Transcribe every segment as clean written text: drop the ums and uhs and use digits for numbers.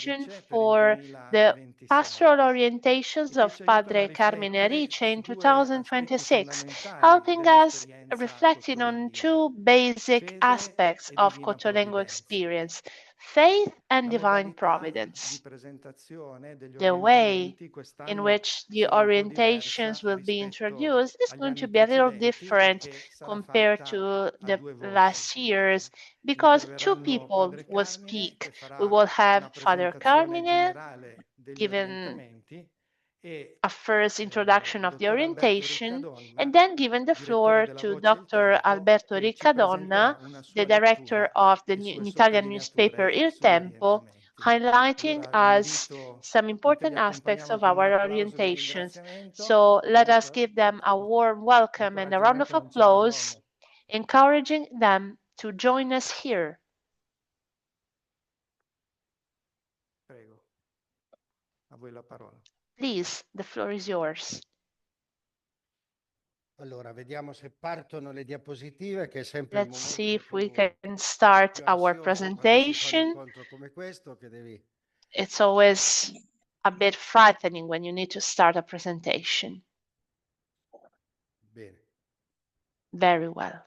imagine for the pastoral orientations of Padre Carmine Ricci in 2026, helping us reflecting on two basic aspects of Cotolengo experience: faith and divine providence. The way in which the orientations will be introduced is going to be a little different compared to the last years, because two people will speak. We will have Father Carmine giving a first introduction of the orientation, and then giving the floor to Dr. Alberto Riccadonna, the director of the Italian newspaper Il Tempo, highlighting us some important aspects of our orientations. So let us give them a warm welcome and a round of applause, encouraging them to join us here. Please, the floor is yours. Let's see if we can start our presentation. It's always a bit frightening when you need to start a presentation. Very well.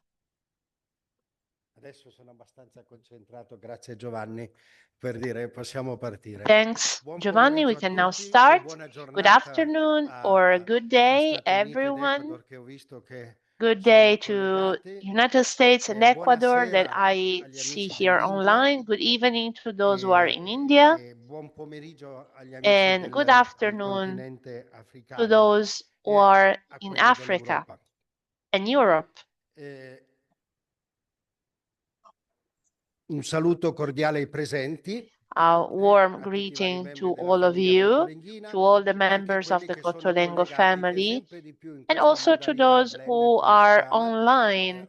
Thanks, Giovanni. We can now start. Good afternoon or good day, everyone. Good day to United States and Ecuador that I see here online. Good evening to those who are in India. And good afternoon to those who are in Africa and Europe. Un saluto cordiale ai presenti. A warm greeting to all of you, to all the members of the Cotolengo family, and also to those who are online,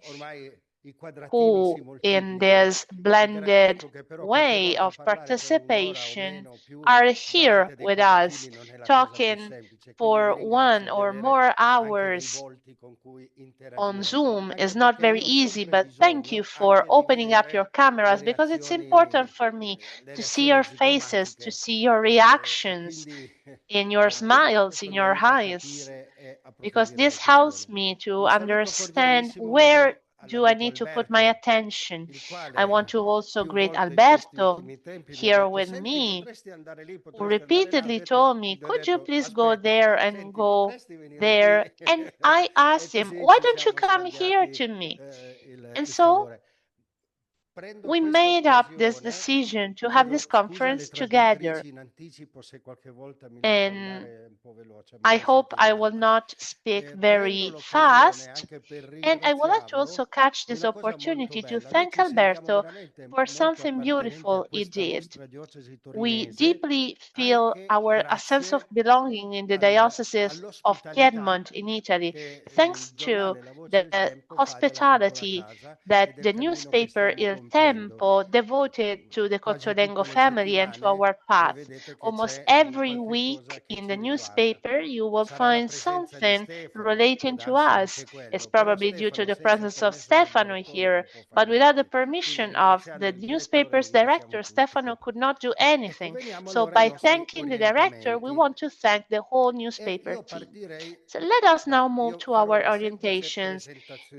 who in this blended way of participation are here with us, talking for 1 or more hours on Zoom. Is not very easy, but thank you for opening up your cameras, because it's important for me to see your faces, to see your reactions, in your smiles, in your eyes, because this helps me to understand where do I need to put my attention. I want to also greet Alberto here with me, who repeatedly told me, could you please go there and go there? And I asked him, why don't you come here to me? And so we made up this decision to have this conference together. And I hope I will not speak very fast. And I would like to also catch this opportunity to thank Alberto for something beautiful he did. We deeply feel a sense of belonging in the diocese of Piedmont in Italy, thanks to the hospitality that the newspaper Il Tempo devoted to the Cotolengo family and to our path. Almost every week in the newspaper, you will find something relating to us. It's probably due to the presence of Stefano here, but without the permission of the newspaper's director, Stefano could not do anything. So by thanking the director, we want to thank the whole newspaper team. So let us now move to our orientations.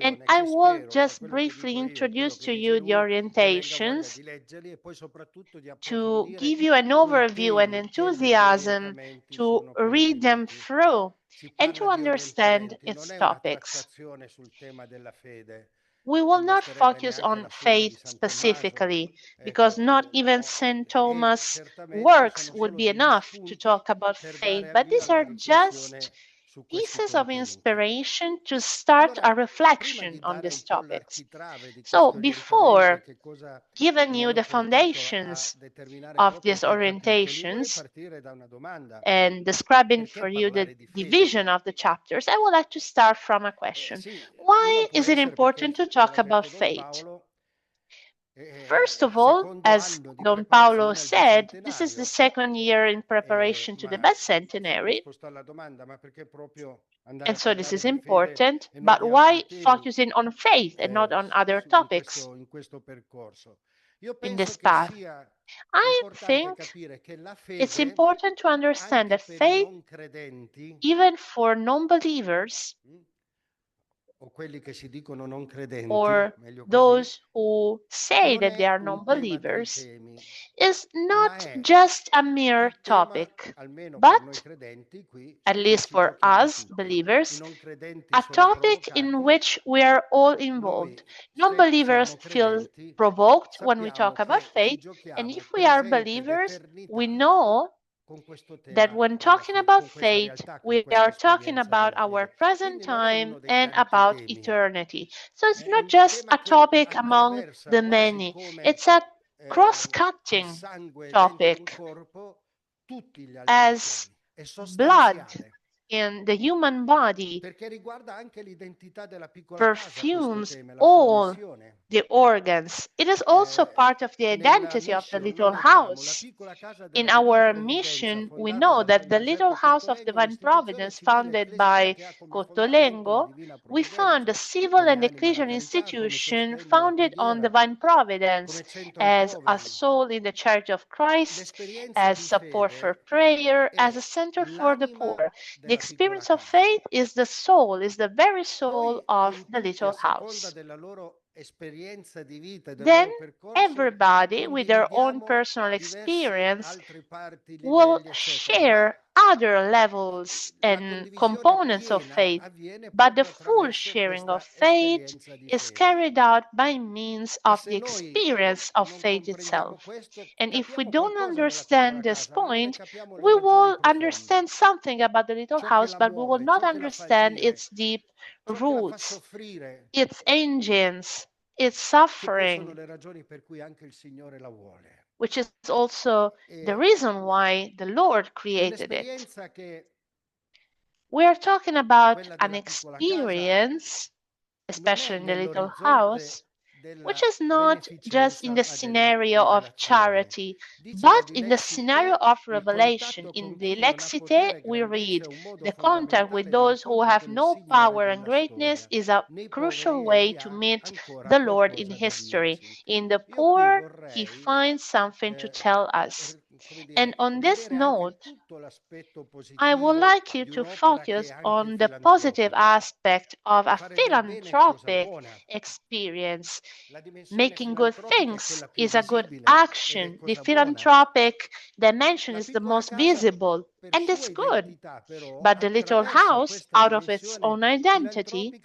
And I will just briefly introduce to you the orientations to give you an overview and enthusiasm to read them through and to understand its topics. We will not focus on faith specifically, because not even St. Thomas' works would be enough to talk about faith, but these are just pieces of inspiration to start a reflection on these topics. So before giving you the foundations of these orientations and describing for you the division of the chapters, I would like to start from a question. Why is it important to talk about faith? First of all, as Don Paolo said, this is the second year in preparation to the bicentenary, and so this is important. But why focusing on faith and not on other topics? in this path. I think it's important to understand that faith, even for non-believers, or those who say that they are non-believers, is not just a mere topic, but, at least for us believers, a topic in which we are all involved. Non-believers feel provoked when we talk about faith, and if we are believers, we know that when talking about faith, we are talking about our present time and about eternity. So it's not just a topic among the many, it's a cross-cutting topic, as blood in the human body perfumes all the organs. It is also part of the identity of the little house. In our mission, we know that the little house of divine providence founded by Cottolengo, we found a civil and ecclesial institution founded on divine providence as a soul in the Church of Christ, as support for prayer, as a center for the poor. The experience of faith is the soul, is the very soul of the little house. Then everybody, with their own personal experience, will share other levels and components of faith, but the full sharing of faith is carried out by means of the experience of faith itself. And if we don't understand this point, we will understand something about the little house, but we will not understand its deep roots, its engines, its suffering, which is also the reason why the Lord created it. We are talking about an experience, especially in the little house, which is not just in the scenario of charity, but in the scenario of revelation. In the Lexite, we read, the contact with those who have no power and greatness is a crucial way to meet the Lord in history. In the poor, he finds something to tell us. And on this note, I would like you to focus on the positive aspect of a philanthropic experience. Making good things is a good action. The philanthropic dimension is the most visible, and it's good. But the little house, out of its own identity,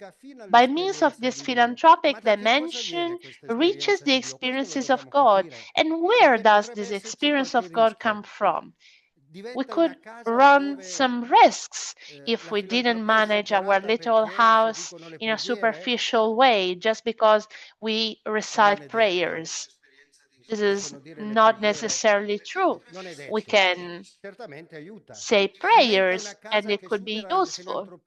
by means of this philanthropic dimension, reaches the experiences of God. And where does this experience of God come from? We could run some risks if we didn't manage our little house in a superficial way just because we recite prayers. This is not necessarily true. We can say prayers and it could be useful.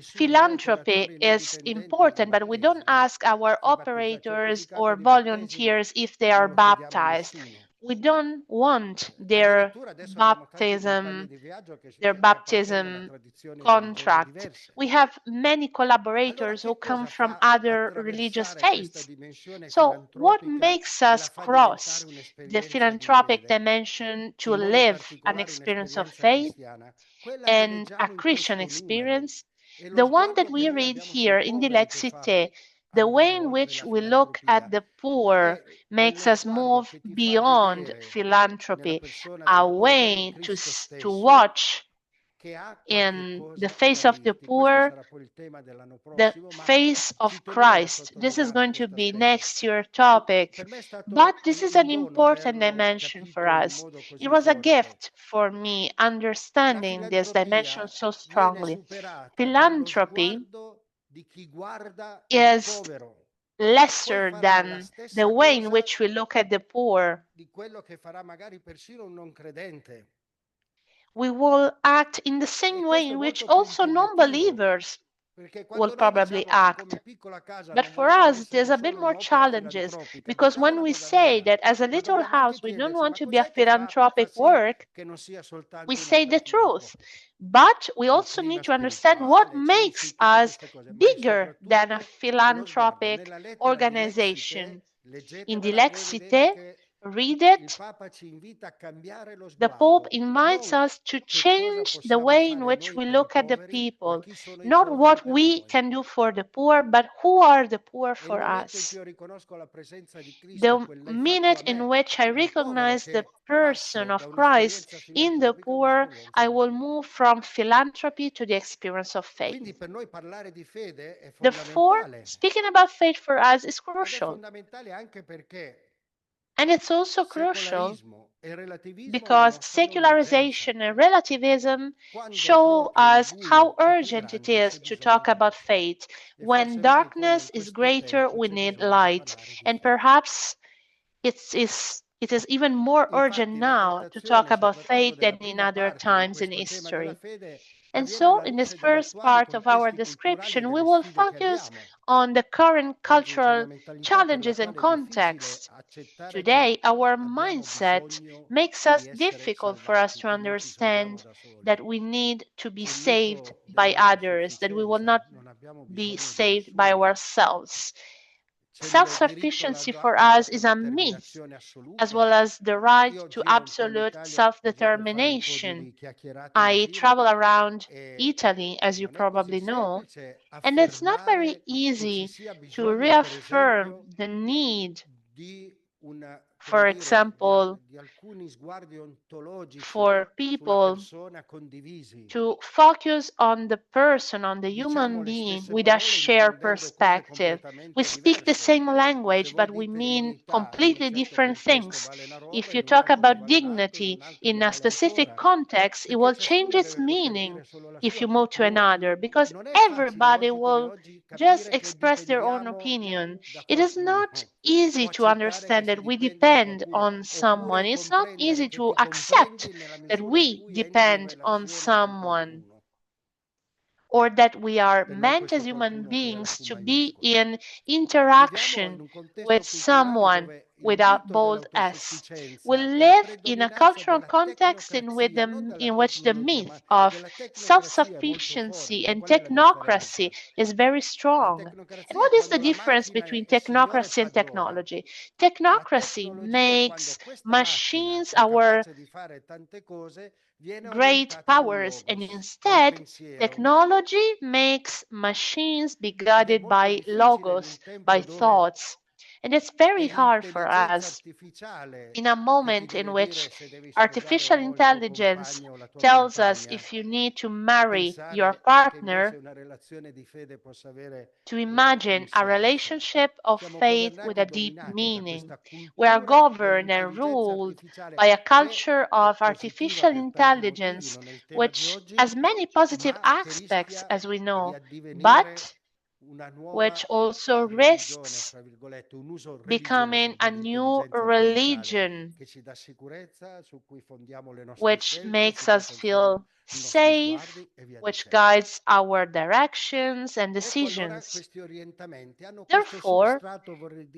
Philanthropy is important, but we don't ask our operators or volunteers if they are baptized. We don't want their baptism contract. We have many collaborators who come from other religious faiths. So what makes us cross the philanthropic dimension to live an experience of faith and a Christian experience? The one that we read here in the Lexite, the way in which we look at the poor makes us move beyond philanthropy, a way to watch in the face of the poor, the face of Christ. This is going to be next year's topic, but this is an important dimension for us. It was a gift for me understanding this dimension so strongly. Philanthropy is lesser than the way in which we look at the poor. We will act in the same way in which also non-believers will probably act. But for us, there's a bit more challenges, because when we say that as a little house, we don't want to be a philanthropic work, we say the truth. But we also need to understand what makes us bigger than a philanthropic organization. In Dilexite, read it. The Pope invites us to change the way in which we look at the people, not what we can do for the poor, but who are the poor for us. The minute in which I recognize the person of Christ in the poor, I will move from philanthropy to the experience of faith. Therefore, speaking about faith for us is crucial. And it's also crucial because secularization and relativism show us how urgent it is to talk about faith. When darkness is greater, we need light. And perhaps it is even more urgent now to talk about faith than in other times in history. And so, in this first part of our description, we will focus on the current cultural challenges and context. Today, our mindset makes it difficult for us to understand that we need to be saved by others, that we will not be saved by ourselves. Self-sufficiency for us is a myth, as well as the right to absolute self-determination. I travel around Italy, as you probably know, and it's not very easy to reaffirm the need, for example, for people to focus on the person, on the human being with a shared perspective. We speak the same language, but we mean completely different things. If you talk about dignity in a specific context, it will change its meaning if you move to another, because everybody will just express their own opinion. It is not easy to understand that we depend on someone. It's not easy to accept that we depend on someone, or that we are meant as human beings to be in interaction with someone without bold S. We live in a cultural context in which the myth of self-sufficiency and technocracy is very strong. And what is the difference between technocracy and technology? Technocracy makes machines our great powers, and instead, technology makes machines be guided by logos, by thoughts. And it's very hard for us in a moment in which artificial intelligence tells us if you need to marry your partner, to imagine a relationship of faith with a deep meaning. We are governed and ruled by a culture of artificial intelligence, which has many positive aspects, as we know, but which also risks becoming a new religion, which makes us feel safe, which guides our directions and decisions. Therefore,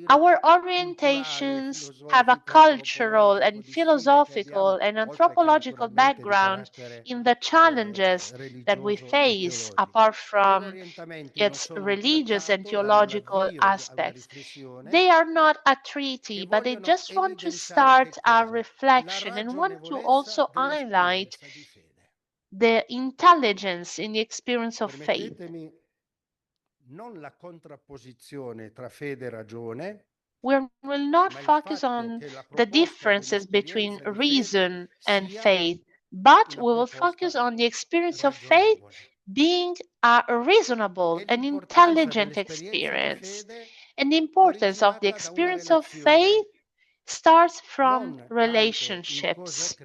our orientations have a cultural and philosophical and anthropological background in the challenges that we face, apart from its religious and theological aspects. They are not a treaty, but they just want to start a reflection and want to also highlight the intelligence in the experience of faith. We will not focus on the differences between reason and faith, but we will focus on the experience of faith being a reasonable and intelligent experience. And the importance of the experience of faith starts from relationships.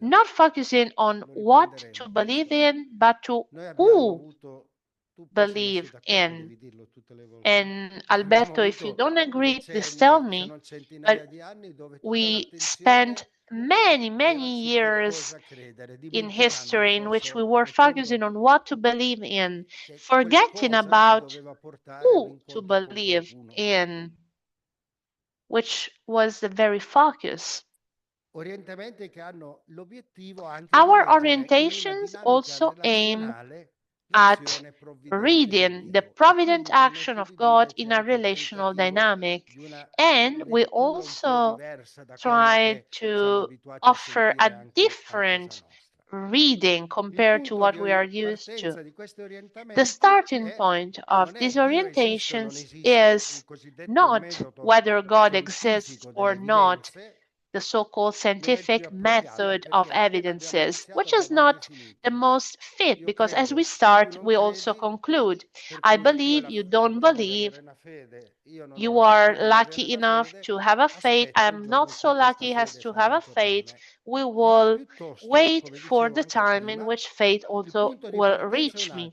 Not focusing on what to believe in, but to who believe in. And Alberto, if you don't agree, please tell me. But we spent many years in history in which we were focusing on what to believe in, forgetting about who to believe in, which was the very focus. Our orientations also aim at reading the provident action of God in a relational dynamic. And we also try to offer a different reading compared to what we are used to. The starting point of these orientations is not whether God exists or not, the so-called scientific method of evidences, which is not the most fit, because as we start, we also conclude. I believe, you don't believe, you are lucky enough to have a faith, I'm not so lucky as to have a faith. We will wait for the time in which faith also will reach me.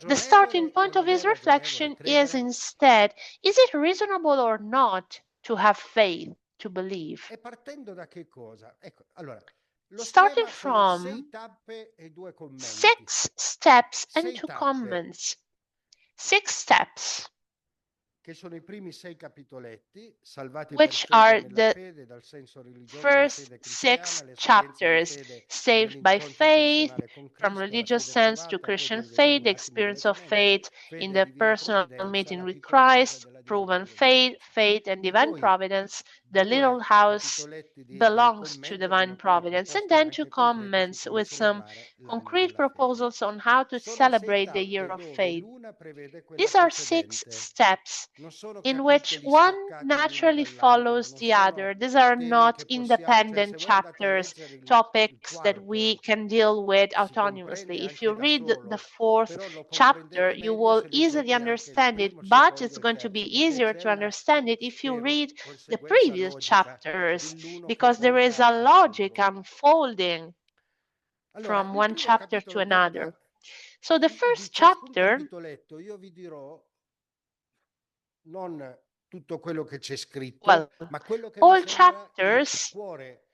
The starting point of his reflection is instead, is it reasonable or not to have faith, to believe? E partendo da che cosa? Ecco, allora, lo Starting schema sono 6 from tappe e 2 commenti. 6 steps and 6 2 tappe, comments. 6 steps, che sono i primi 6 capitoletti, salvati per which are fede nella the fede, dal senso religioso alla first fede 6 cristiana, le esperienze di chapters, fede saved by nell'incontro faith, personale con from Cristo, la religious fede sense to provata, poi Christian li faith, the esaminati experience of numerosamente, faith in fede the e divina personal provvidenza, meeting la with piccola casa Christ, della divina proven faith, provvidenza. faith and E divine poi providence. The little 2 house capitoletti di belongs to commento divine come quelli providence, and proposti then 2 anche concreti su comments come with some celebrare l'anno concrete della fede. proposals on how to Sono 6 celebrate the year tappe of dove faith. l'una prevede quella These are 6 precedente. steps Non sono in which capitoli one staccati l'uno naturally dall'altro, follows non the other. sono These are temi not che possiamo, cioè se independent voi andate a chapters, leggere il topics that we quarto can deal with si comprende autonomously. If you anche da read the solo, 4th però lo chapter, comprendete you meglio will se easily leggete anche il understand it, primo, il but secondo it's e il going to be terzo, perché easier c'è to una, understand it if you spero, read the conseguenza previous logica chapters, dell'uno che because there is porta a logic all'altro. unfolding Allora, from il one primo chapter to capitolo another. tocca So the di first ciascun chapter, capitoletto io vi dirò non tutto quello che c'è well, scritto, ma quello che mi all sembra il chapters cuore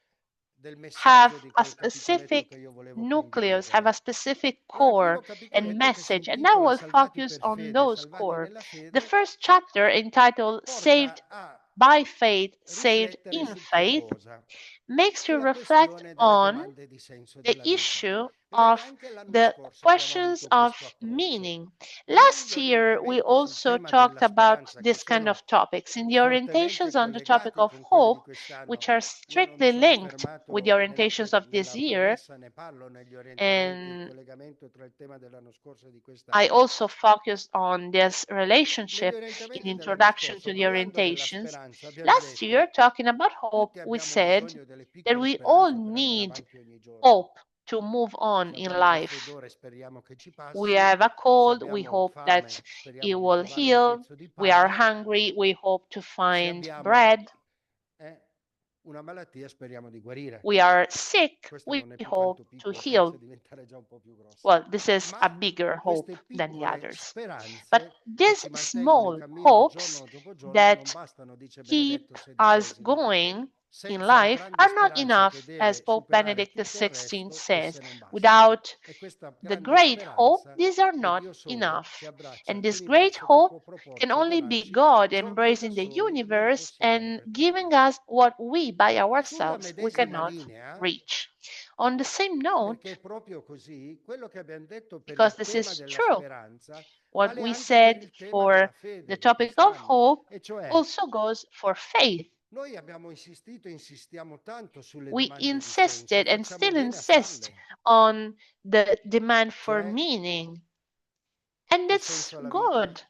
del have messaggio di a quel capitoletto specific che io volevo nucleus, have a condividere. specific Allora, il core primo and capitoletto che si message, and I intitola will Salvati focus per on fede, those salvati core. nella The fede, first chapter, entitled Saved porta a by Faith, Saved riflettere in su che Faith, cosa? makes you Sulla reflect questione delle on domande di senso the della vita. issue Vedete, of anche l'anno the scorso abbiamo questions avuto of questo approccio. meaning. Ieri gli Last year, we orientamenti sul also tema talked della about speranza, che this kind sono of topics. In the fortemente orientations on the topic collegati of con quelli di hope, quest'anno. which are Io non mi strictly sono linked with the fermato orientations of this nella year, premessa, ne parlo negli orientamenti, il and collegamento tra il tema dell'anno scorso e di I quest'anno. also focused on this Negli relationship in orientamenti dell'anno introduction scorso, to the parlando della orientations. speranza, abbiamo Last year, detto talking about hope, tutti we abbiamo said bisogno delle that piccole we all speranze per andare need avanti ogni giorno. hope to move on Se in abbiamo life. raffreddore speriamo che ci We passi, have a se cold, we abbiamo hope that fame it speriamo di will trovare un heal. pezzo di We are pane, hungry, we hope to se find abbiamo bread. una malattia speriamo di guarire. We are sick, Questo we non è più hope tanto to piccolo, comincia a heal. diventare già un po' più grosso. Well, this is a Ma bigger hope queste than the piccole others. But speranze che these ci mantengono in small cammino hopes giorno dopo giorno non that bastano, dice keep Benedetto us XVI, going in senza la life grande are not speranza che enough, as deve Pope superare Benedict tutto il XVI resto, says. esse non bastano. Without E questa the grande great hope, speranza these are è not Dio solo che enough. abbraccia And this great l'universo, che hope può can proporci e only be donarci God ciò che da embracing the soli non universe possiamo and giving pretendere. us what we by Sulla ourselves we medesima cannot linea, reach. On the same perché è note, proprio così, quello che abbiamo detto per because il this tema is della true, speranza what vale we anche per said il tema for della the fede di topic of quest'anno, hope e cioè also goes for faith. noi abbiamo insistito e insistiamo tanto sulle We domande di senso e insisted and facciamo still bene a insist farle, on the demand for cioè meaning. And che it's senso ha la vita, good.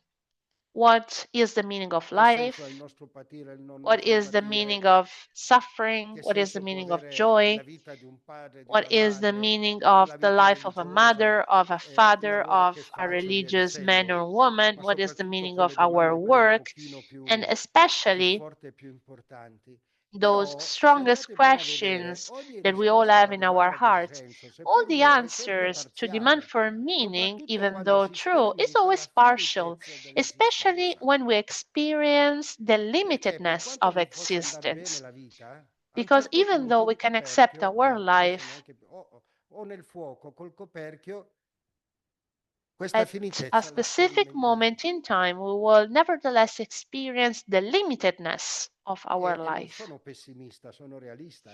What is the meaning of che senso ha il life? nostro patire e il non What nostro is the patire, meaning of suffering? che What is the senso può meaning of avere la joy? vita di un padre, di What una is the madre, meaning of la the vita life of a religiosa, mother, of a il father, lavoro che of a faccio e via religious man dicendo, or woman? ma What is the soprattutto meaning of quelle our domande, quelle un work? pochino And più especially forti e più importanti. those Però se strongest andate bene a vedere, questions ogni that we all risposta have alla in our domanda di hearts. senso, All seppur the vera, è sempre answers to demand parziale, for meaning, soprattutto even quando though si true, is sperimenta always la partial, finitezza especially dell'esistenza. when we experience the Perché per limitedness quanto of mi possa andare bene existence. la vita, a un Because certo even though punto we il can accept coperchio, our adesso life neanche più, o nel fuoco col coperchio, questa at a finitezza la specific moment sperimenteremo. in time, we will nevertheless experience the limitedness of our non life. sono pessimista, sono realista,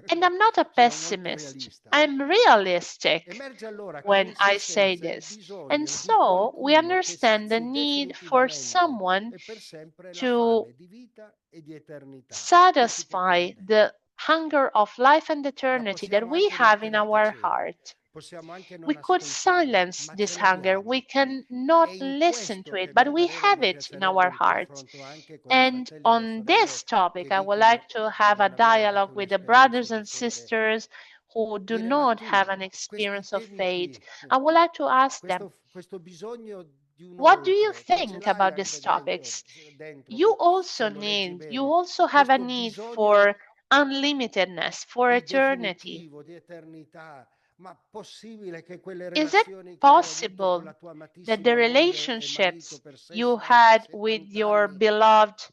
And I'm not a Sono molto pessimist. realista. I'm realistic Emerge allora che when I say nell'esistenza il this. And bisogno di so we qualcuno che understand the sazi need for definitivamente someone e per sempre la to fame di vita e di eternità. Che si può fare satisfy a meno? the hunger of life and Ma eternity that possiamo we anche have in mettere a our tacere, heart. possiamo anche We non could ascoltarlo, silence ma ce this hunger. We l'abbiamo. È cannot in listen to questo it, che but mio we parere have mi it in piacerebbe our un heart. confronto anche con i And fratelli e le on this sorelle topic, che I would like dicono to di have a non avere anche dialogue with the un'esperienza brothers di and fede. sisters who do Dire, ma not have tu, an questi experience of temi faith. qui, I would like to ask them, questo bisogno di un what do you oltre, che ce think l'hai about anche these dentro, topics? dentro You se also lo leggi you bene, also have a questo need bisogno for unlimitedness, for di eternity. definitivo, di eternità, ma possibile che quelle Is it relazioni che hai avuto con possible la tua that the amatissima moglie e marito relationships per you 60, had with 70 your anni beloved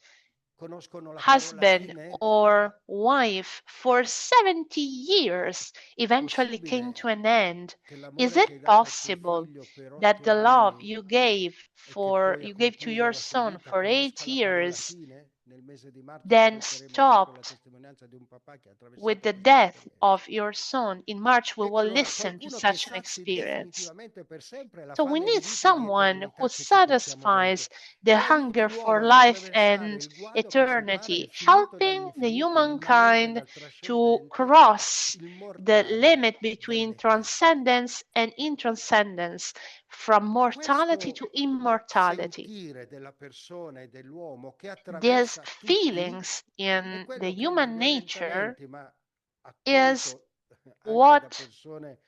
conoscono la parola husband fine? or wife for 70 years eventually came Possibile to an end? che Is l'amore che hai it dato a tuo possible figlio per that 8 the love anni e che poi ha you gave to concluso your la sua son vita for conosca 8 la parola years fine? Nel mese di marzo then ascolteremo proprio la stopped testimonianza di un papà che ha with attraversato the questa death esperienza. of your son? In March, we Ecco will allora, listen to qualcuno che such an sazi experience. definitivamente per sempre la So we fame di need vita e di someone who eternità che ci portiamo dentro satisfies the e aiuti hunger for l'uomo ad life attraversare and il guado che separa eternity, l'infinito helping the dall'infinito, l'immanente humankind dal to trascendente, cross il the mortale limit between dall'eterno. transcendence and intranscendence, from mortality to Questo immortality. sentire della persona e dell'uomo che These attraversa tutti feelings è in the quello che negli human nature orientamenti, ma is accolto anche da what persone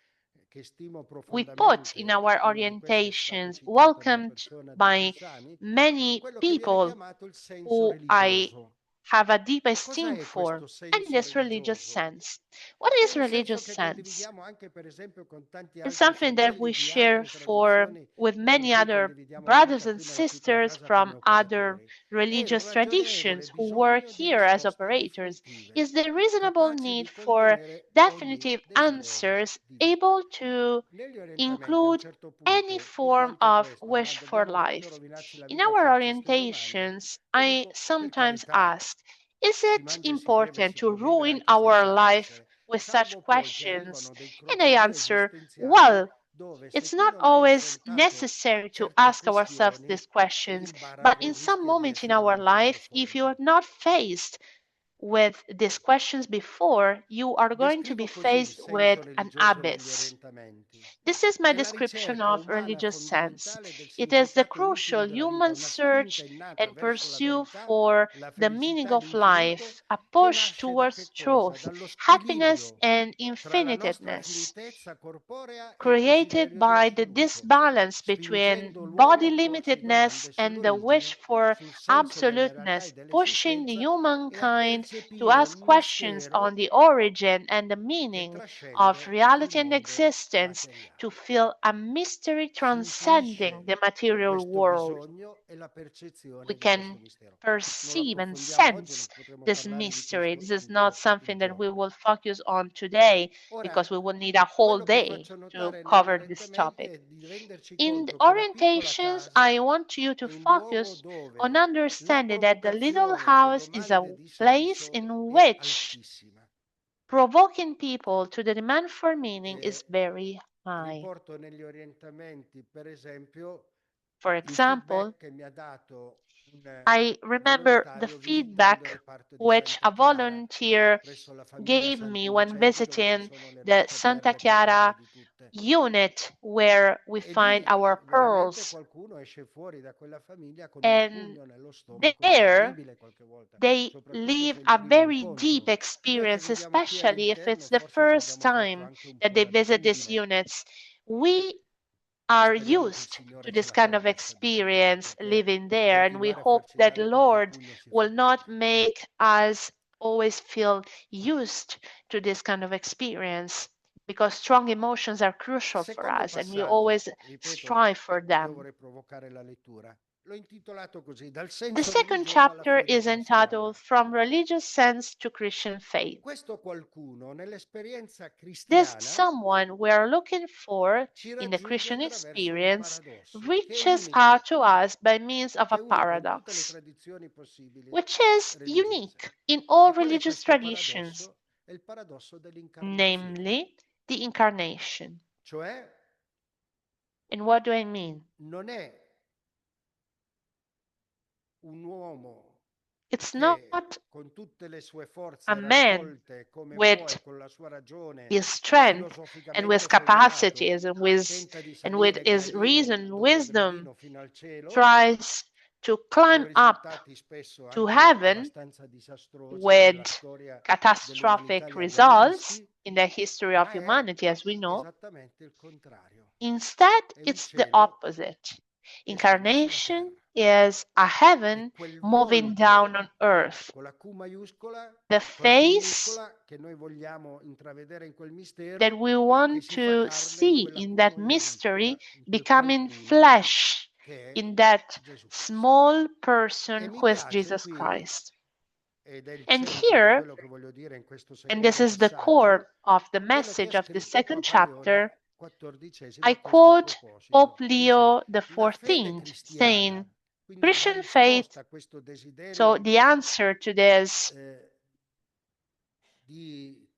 che stimo we put in profondamente, our una di queste è stato orientations, citato nella welcomed persona dei più by sani, è many quello che viene people chiamato il senso who I religioso. have a deep esteem Cos'è for, questo and senso this religious religioso? sense. What È is un senso religious che sense? condividiamo anche per esempio con tanti It's altri something that we fratelli di share altre for tradizioni with con many cui other condividiamo la brothers vita and qui nella piccola sisters casa come from other operatori. È il religious ragionevole traditions who work bisogno di here as risposte operators. definitive, Is the reasonable capaci need di for contenere ogni definitive desiderio answers di vita. able to Negli orientamenti a un include certo any punto dico form anche of questo, ma wish for dobbiamo proprio life? rovinarci la In vita a our farci queste domande? orientations, Io I dico per sometimes carità, ask, is si it mangia e si beve e important si to può vivere ruin anche our senza life crescere, with such salvo poi che questions? arrivano dei And I crocevia answer, esistenziali well, dove se it's tu not non hai always affrontato necessary to certe ask ourselves questioni, these questions, il but baratro in some rischia di moment in essere our non troppo life, if you are solido. not faced with these questions before, you are going to be Descrivo così il faced senso with an religioso negli abyss. orientamenti. This is my È la description ricerca of umana religious sense. fondamentale del It is the significato ultimo crucial della vita, human una spinta search innata and verso la pursuit verità, for la the felicità meaning e of l'infinito, life, a che push nasce da towards che cosa? truth, Dallo happiness, squilibrio and tra la nostra infiniteness, finitezza corporea e il created desiderio di by the assoluto, disbalance between spingendo body l'uomo a porsi limitedness domande and the wish sull'origine, for sul senso della realtà absoluteness, e pushing the dell'esistenza e a humankind to percepire ask un questions on mistero the origin and the che meaning of trascende il reality and mondo existence, to materiale. feel a mystery Si transcending intuisce the material questo world. bisogno e la We percezione di questo can mistero. Non lo perceive and approfondiamo oggi, non sense potremo this parlare di mystery. questo This is not tutto il something that we giorno. will focus on today Ora, because we will need a whole quello che day faccio to notare negli cover this orientamenti topic. è di renderci In the conto che la piccola orientations, casa I want you to è un luogo focus on dove la understanding that the little provocazione alle house is a domande di place senso in è which altissima. provoking people to the demand for meaning is Eh, very high. Riporto negli orientamenti, per esempio, For il example, feedback che mi ha dato un I remember the volontario visitando il feedback reparto di which Santa a Chiara volunteer presso la famiglia gave me Santi when Innocenti, dove ci visiting sono le the nostre Santa perle più belle Chiara di tutte. unit where we E find lì our veramente pearls. qualcuno esce fuori da quella famiglia con un And pugno nello stomaco there incredibile qualche volta, they soprattutto se live è il a primo very deep incontro. E noi che experience, viviamo qui especially if all'interno it's the forse ci first abbiamo fatto time anche un that po' they visit these l'abitudine units. We e are speriamo che il used to Signore ce this la kind of tolga sta abitudine, experience perché living there, and we continuare a hope farci that dare qualche Lord pugno ci fa will not male. make us always feel used to this kind of experience because strong emotions are crucial for Secondo us and we passaggio, always ripeto, strive for io them. vorrei provocare la lettura. L'ho intitolato così, dal The senso second religioso alla chapter fede is entitled cristiana. From Religious Sense to Christian Faith. Questo qualcuno nell'esperienza This cristiana someone we are looking for ci in the raggiunge Christian attraverso un experience paradosso che è reaches unico, out to us by means of che a è unico in tutte le paradox, tradizioni possibili which is religiose. unique in all E qual è religious questo traditions, paradosso? È il paradosso dell'incarnazione. namely the incarnation. Cioè, And what do I mean? non è un uomo It's not che con tutte le sue a forze man raccolte come può with e con la sua ragione his strength and filosoficamente with fondato capacities tenta di and with salire his reason and dopo wisdom gradino fino al cielo, tries to con climb up risultati spesso to anche heaven abbastanza disastrosi che nella with storia dell'umanità catastrophic li abbiamo results visti, in the history of ma è humanity, as we know. esattamente il contrario. Instead, È un it's the cielo opposite. che sale sulla Incarnation terra. is a È heaven quel moving down volto on earth. con la Q maiuscola, The con la Q face minuscola che noi vogliamo intravedere in quel that mistero, we che want si fa to carne in see quella in Q that maiuscola, mystery in quel becoming qualcuno flesh che è in that Gesù Cristo. small E person mi who is piace Jesus qui, Christ. ed è il And centro di here, quello che voglio dire in questo and this secondo is the passaggio, core of the quello che ha message of the scritto second Papa Leone chapter, XIV I a questo quote proposito. Pope Dice, Leo the la fede 14th saying, cristiana, quindi la Christian faith, risposta a questo so desiderio the answer to this di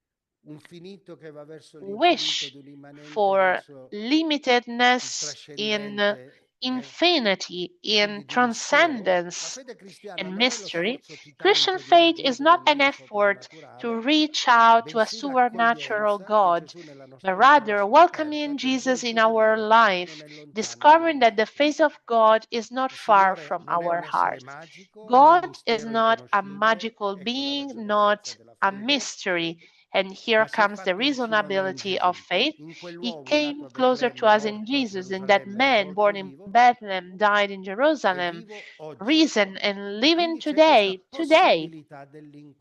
un finito che va verso l'infinito, wish di un immanente for verso il limitedness in trascendente, infinity, in quindi di mistero. La transcendence fede cristiana and non è lo mystery, sforzo Christian titanico di faith is raggiungere not un an Dio effort to soprannaturale, reach out to a bensì supernatural l'accoglienza di God, Gesù nella but nostra intima rather scoperta welcoming che il Jesus in volto di our Dio non life, è lontano dalle discovering that the nostre. face of God is not Il far Signore from non è our un essere heart. magico, ma è un God is mistero not a inconoscibile, magical ecco la being, ragionevolezza not della a fede, mystery. And here ma si è comes the fatto vicino a noi in reasonability of Gesù. faith. In He quell'uomo nato came a closer to Betlemme, us in morto a Jesus, in that Gerusalemme, man risorto born e in vivo, Bethlehem, died in è Jerusalem, vivo oggi. risen and E living quindi c'è questa today. possibilità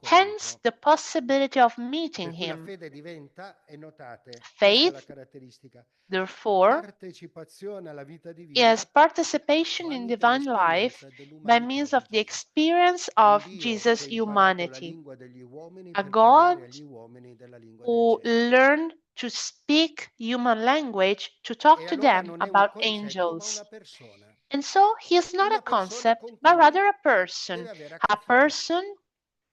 Hence dell'incontro. the possibility of meeting Per cui la him. fede diventa, e notate, questa è la Faith, caratteristica, therefore, partecipazione alla vita is divina participation in tramite divine life l'esperienza by dell'umanità means di of the Gesù. experience Un of Dio che Jesus' ha imparato la humanity. lingua degli uomini A per God parlare agli uomini della lingua del who cielo. learned to speak human language to E talk to allora them non è un about concetto, ma angels. una persona. And so he is not a Una persona concept, con but cui rather deve avere a a che fare. person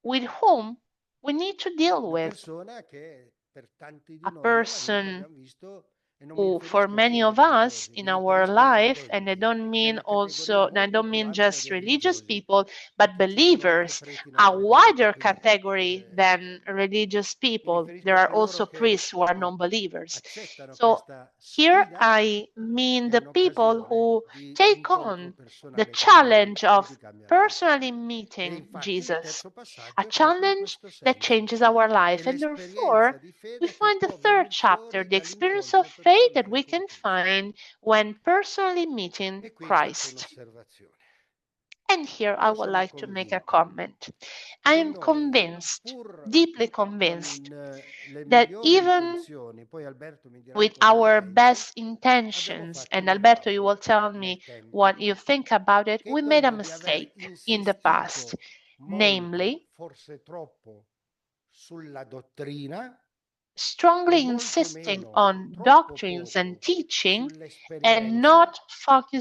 with whom we need to deal Una with, persona che per tanti di a noi nella vita person abbiamo visto, e non mi who, for riferisco many solo ai of us religiosi, in mi our riferisco ai life, and credenti, che è una categoria I molto don't più mean ampia just dei religious religiosi, people, but perché ci sono anche believers, preti non a credenti, wider quindi category than religious mi people. riferisco There a are coloro also che priests who are non-believers. accettano So questa here sfida I mean e the hanno people occasione who di take incontro on the personale con Lui challenge e of di cambiamento. personally E meeting infatti il Jesus, terzo a passaggio è proprio in challenge questo that senso. changes our È life. And l'esperienza therefore, di we fede che find the può third venire chapter, fuori the experience of dall'incontro faith that personale we con can Cristo. find when personally meeting E qui faccio Christ. un'osservazione. And here I Io would sono like to make a convinto comment. I che am noi, convinced, pur deeply con convinced, le that migliori even intenzioni, poi Alberto mi dirà with cosa ne our pensa, best abbiamo intentions, fatto and un Alberto, you errore will tell me nel tempo, what you think about it, che è we made a quello di aver mistake in the past. insistito molto, Namely, forse troppo, sulla dottrina e strongly molto insisting meno, on troppo doctrines and poco, teaching and sull'esperienza not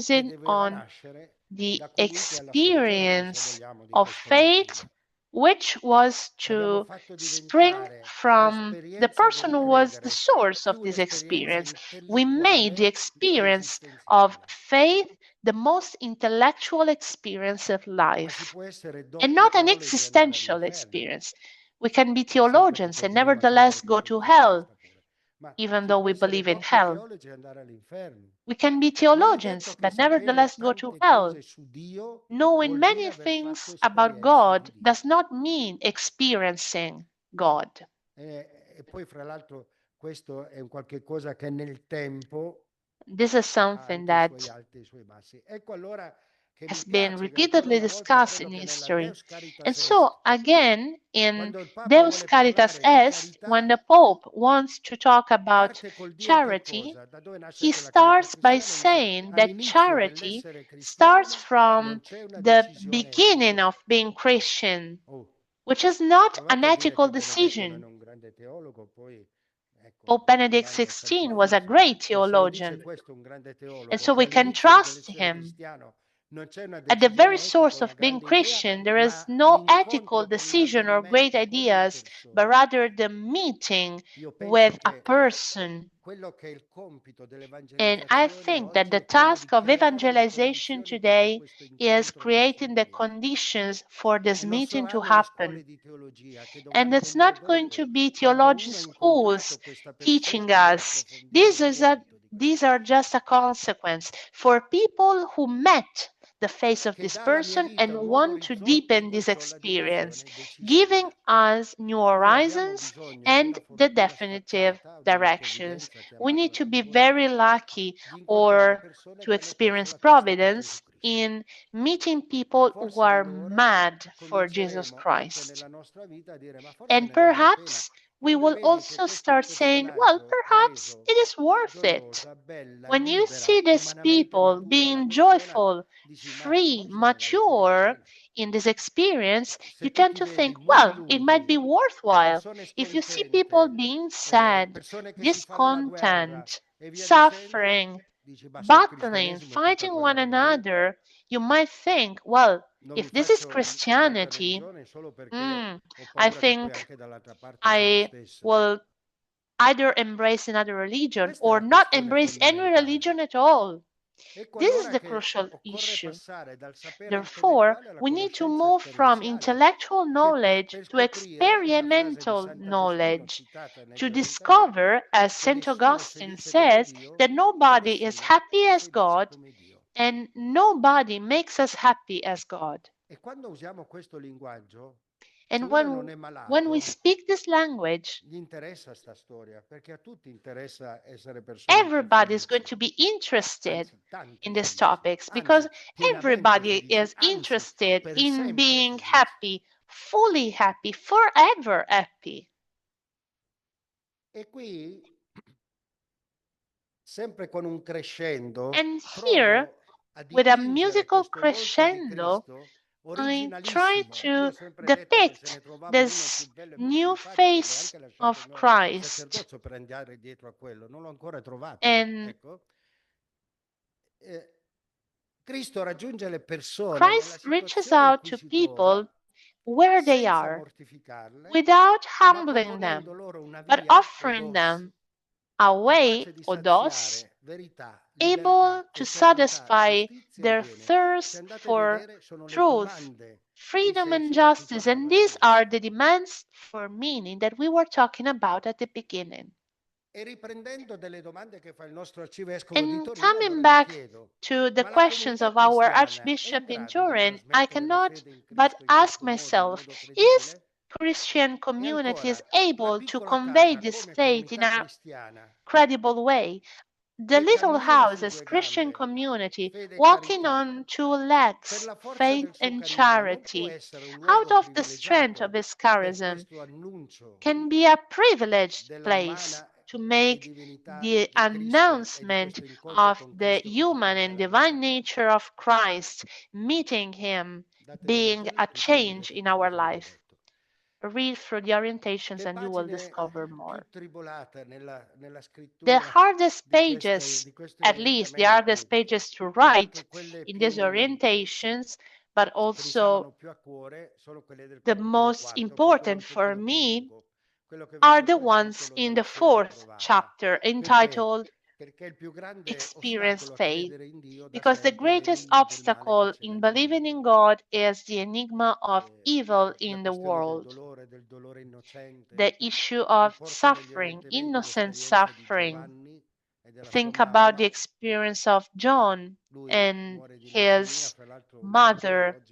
che focusing doveva on nascere the da colui che ha la sorgente, se experience vogliamo, di of questa faith, dottrina. which was L'abbiamo to fatto spring diventare from the l'esperienza person del who was the credere source of più this un'esperienza experience. We made the intellettuale che experience of esistenziale. faith the most intellectual experience of Ma si life può essere and dotti not an teologi e andare existential all'inferno. experience. We can be È sempre che theologians and continuiamo a credere nevertheless che go sul to cielo hell, esista pure. Ma even si though può we essere believe in dotti hell. teologi e andare all'inferno. We can be Non è detto theologians, che but sapere nevertheless go to tante hell. cose su Dio Knowing vuol dire many aver fatto things about esperienza di God Dio. does not mean experiencing God. E poi, fra l'altro, questo è un qualche cosa che nel tempo This is ha something anche i suoi that alti e i suoi bassi. Ecco allora has been repeatedly discussed in history. And so, again, in Deus Caritas Est, when the Pope wants to talk about charity, he starts by saying that charity starts from the beginning of being Christian, which is not an ethical decision. Pope Benedict XVI was a great theologian, and so we can trust him. At the very source of being Christian, there is no ethical decision or great ideas, but rather the meeting with a person. And I think that the task of evangelization today is creating the conditions for this meeting to happen. And it's not going to be theology schools teaching us. These are just a consequence for people who met the face of this person and want to deepen this experience, giving us new horizons and the definitive directions. We need to be very lucky or to experience providence in meeting people who are mad for Jesus Christ. And perhaps we will also start saying, well, perhaps it is worth it. When you see these people being joyful, free, mature in this experience, you tend to think, well, it might be worthwhile. If you see people being sad, discontent, suffering, battling, fighting one another, you might think, well, if this is Christianity, I think I will either embrace another religion or not embrace any religion at all. This is the crucial issue. Therefore, we need to move from intellectual knowledge to experimental knowledge, to discover, as St. Augustine says, that nobody is happy as God and nobody makes us happy as God. And when we speak this language, everybody is going to be interested in these topics because everybody is interested in being happy, fully happy, forever happy. And here, with a musical crescendo, I try to depict this new face of Christ. And Christ reaches out to people where they are, without humbling them, but offering them a way, odos, able to satisfy their thirst for truth, freedom, and justice. And these are the demands for meaning that we were talking about at the beginning. And coming back to the questions of our Archbishop in Turin, I cannot but ask myself, is Christian communities able to convey this faith in a credible way? The Little House as Christian community, walking on two legs, faith and charity, out of the strength of its charism, can be a privileged place to make the announcement of the human and divine nature of Christ, meeting Him, being a change in our life. Read through the orientations and you will discover more. The hardest pages, at least the hardest pages to write in these orientations, but also the most important for me, are the ones in the fourth chapter entitled Experience Faith, because the greatest obstacle in believing in God is the enigma of evil in the world. The issue of suffering, innocent suffering. Think about the experience of John and his mother.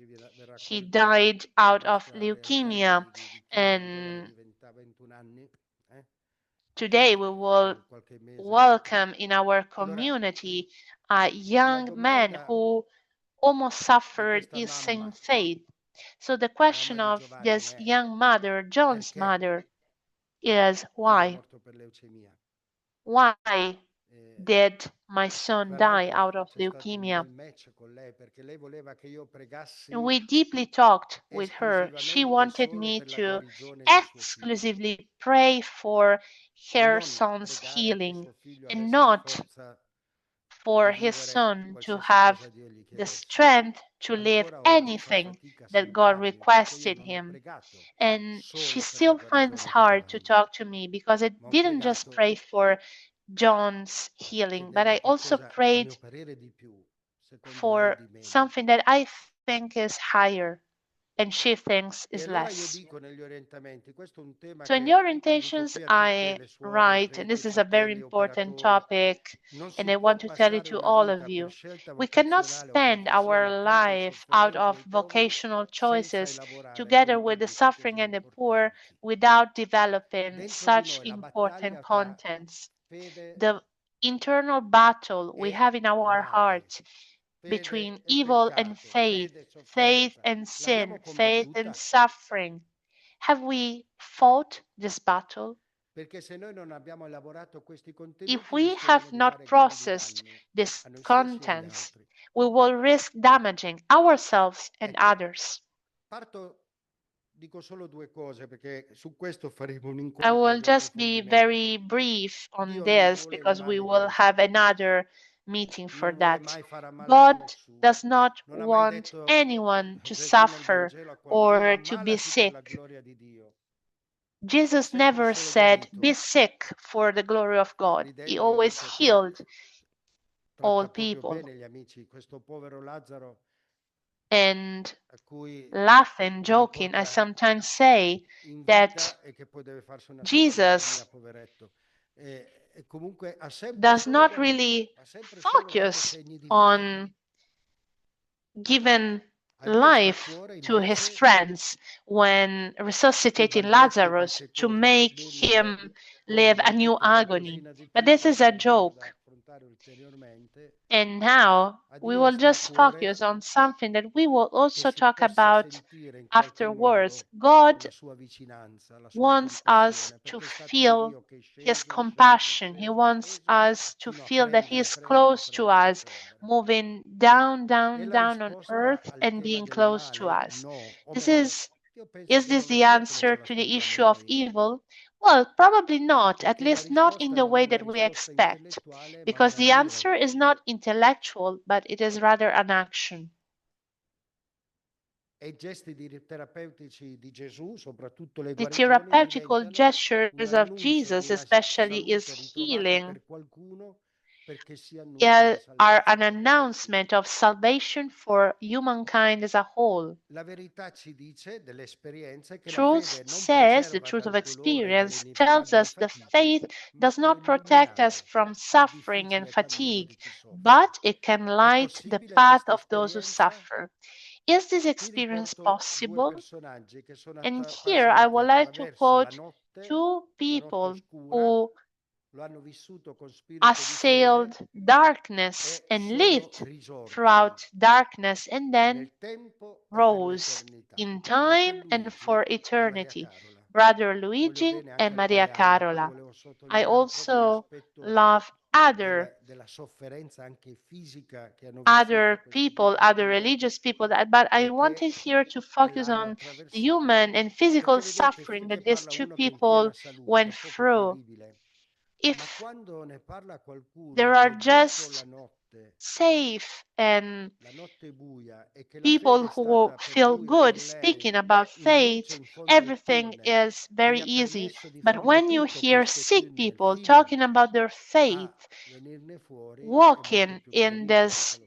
He died out of leukemia, and today we will welcome in our community a young man who almost suffered his same fate. So the question of this young mother, John's mother, is why? Why did my son die out of leukemia? And we deeply talked with her. She wanted me to exclusively pray for her son's healing and not for his son to have the strength to live anything that God requested him. And she still finds hard to talk to me because I didn't just pray for John's healing, but I also prayed for something that I think is higher and she thinks is less. So in the orientations, I write, and this is a very important topic, and I want to tell it to all of you. We cannot spend our life out of vocational choices together with the suffering and the poor without developing such important contents. The internal battle we have in our heart between evil and faith, faith and sin, faith and suffering. Have we fought this battle? If we have not processed these contents, we will risk damaging ourselves and others. I will just be very brief on this because we will have another meeting for that. God does not want anyone to suffer or to be sick. Jesus never said, be sick for the glory of God. He always healed all people. And laughing, joking, I sometimes say that Jesus does not really focus on giving life to his friends when resuscitating Lazarus to make him live a new agony. But this is a joke. And now we will just focus on something that we will also talk about afterwards. God wants us to feel his compassion. He wants us to feel that he is close to us, moving down, down, down on earth and being close to us. Is this the answer to the issue of evil? Well, probably not, at least not in the way that we expect, because the answer is not intellectual, but it is rather an action. The therapeutical gestures of Jesus, especially his healing, are an announcement of salvation for humankind as a whole. Truth says, the truth of experience tells us the faith does not protect us from suffering and fatigue, but it can light the path of those who suffer. Is this experience possible? And here I would like to quote two people who assailed darkness and lived throughout darkness and then rose in time and for eternity. Brother Luigi and Maria Carola. I also love other people, other religious people, but I wanted here to focus on the human and physical suffering that these two people went through. If there are just safe and people who feel good speaking about faith, everything is very easy. But when you hear sick people talking about their faith, walking in this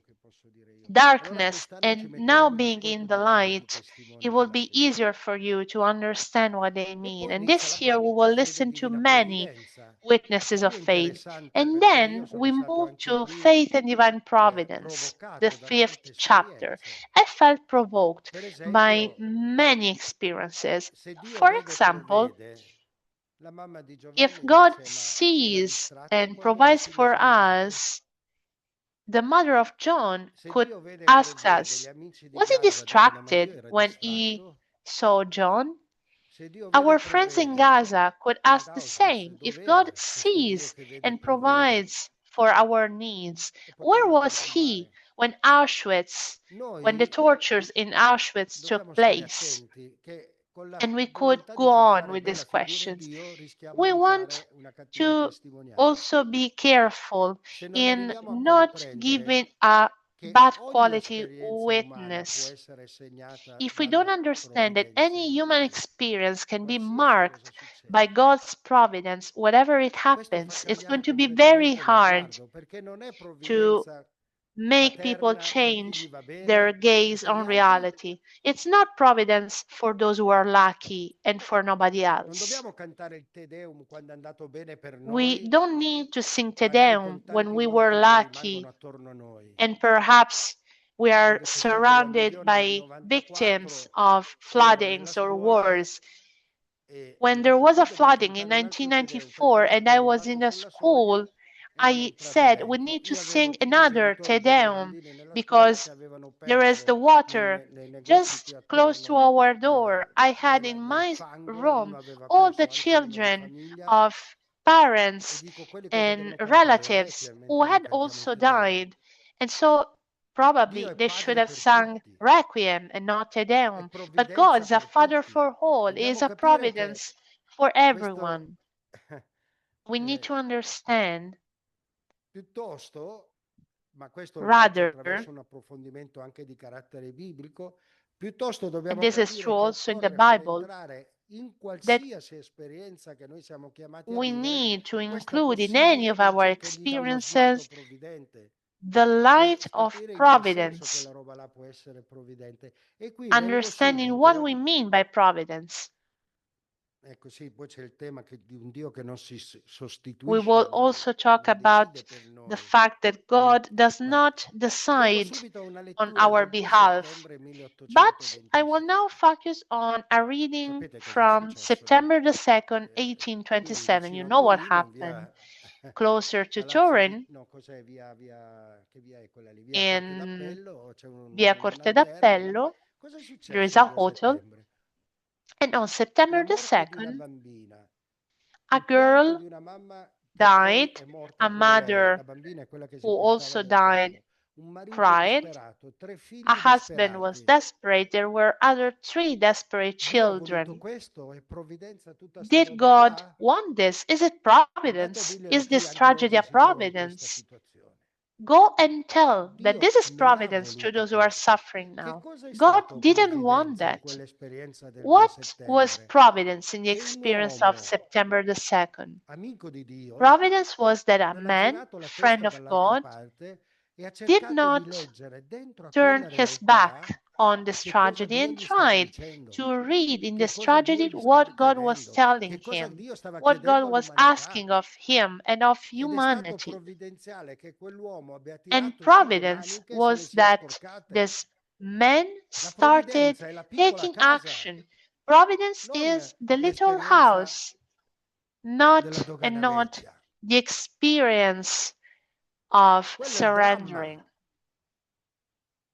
darkness and now being in the light, it will be easier for you to understand what they mean. And this year we will listen to many witnesses of faith. And then we move to Faith and Divine Providence, the 5th chapter. I felt provoked by many experiences. For example, if God sees and provides for us the mother of John could ask us, was he distracted when he saw John? Our friends in Gaza could ask the same. If God sees and provides for our needs, where was he when when the tortures in Auschwitz took place? And we could go on with these questions. We want to also be careful in not giving a bad quality witness. If we don't understand that any human experience can be marked by God's providence, whatever it happens, it's going to be very hard to make people change their gaze on reality. It's not providence for those who are lucky and for nobody else. We don't need to sing Te Deum when we were lucky and perhaps we are surrounded by victims of floodings or wars. When there was a flooding in 1994 and I was in a school, I said we need to sing another Te Deum because there is the water just close to our door. I had in my room all the children of parents and relatives who had also died. And so probably they should have sung Requiem and not Te Deum. But God is a Father for all, He is a providence for everyone. We need to understand ma questo lo faccio rather, attraverso un approfondimento anche di carattere biblico, piuttosto dobbiamo and this is capire true che also in the occorre far Bible, entrare in that qualsiasi esperienza che noi siamo chiamati a we vivere need to questa include in any possibile of our luce che mi dà uno sguardo experiences provvidente the e light of capire in che senso providence, quella roba là può essere provvidente. E qui vengo understanding what subito. we mean by providence. Ecco, sì, poi c'è il tema di un Dio che non si We sostituisce will a noi, also talk non decide about per the noi. fact that God does Ma not vengo decide subito a una on lettura our del 2 behalf. settembre But I will 1826. now focus on a reading Sapete cosa è from successo, no? September the 2nd, Qui 1827. You vicino a know what Torino, in happened via closer to Palazzo di... Turin No, cos'è? Che via è quella lì? Via Corte in d'Appello, c'è Via un Corte albergo. d'Appello. Cosa è There is successo il a 2 hotel. settembre? And on La September the morte di una 2nd, bambina. a Il pianto girl di una mamma che poi died, è morta a pure lei. mother La bambina è quella che si who portava also nel died grembo. Un marito cried. disperato, 3 A figli husband was disperati. desperate. There were other 3 desperate Dio ha voluto children. questo? È provvidenza tutta sta Did roba God qua? want this? Is it Andate a providence? dirglielo a Is chi this anche tragedy oggi a si trova in questa providence? situazione. Go and tell that Dio this is non ha providence to voluto those who are questo. suffering Che now. cosa è God stato didn't want provvidenza in that. quell'esperienza del 2 What was settembre? providence in the Che un experience of uomo, September the 2nd? amico di Dio, Providence was that a non ha man, girato la friend testa of dall'altra God, parte e ha did cercato di not leggere dentro a turn quella his realtà back on this che cosa tragedy Dio and gli stava tried dicendo, to read in che this cosa Dio tragedy gli stava what God was chiedendo, telling che cosa him, Dio stava what God chiedendo was all'umanità. asking of him and of Ed è stato humanity. provvidenziale che quell'uomo abbia And tirato su le providence maniche e se ne was sia that sporcate. this man La started provvidenza è la piccola taking casa, action. Providence non is the little l'esperienza house, della dogana not vecchia. the experience of Quello è il dramma. surrendering.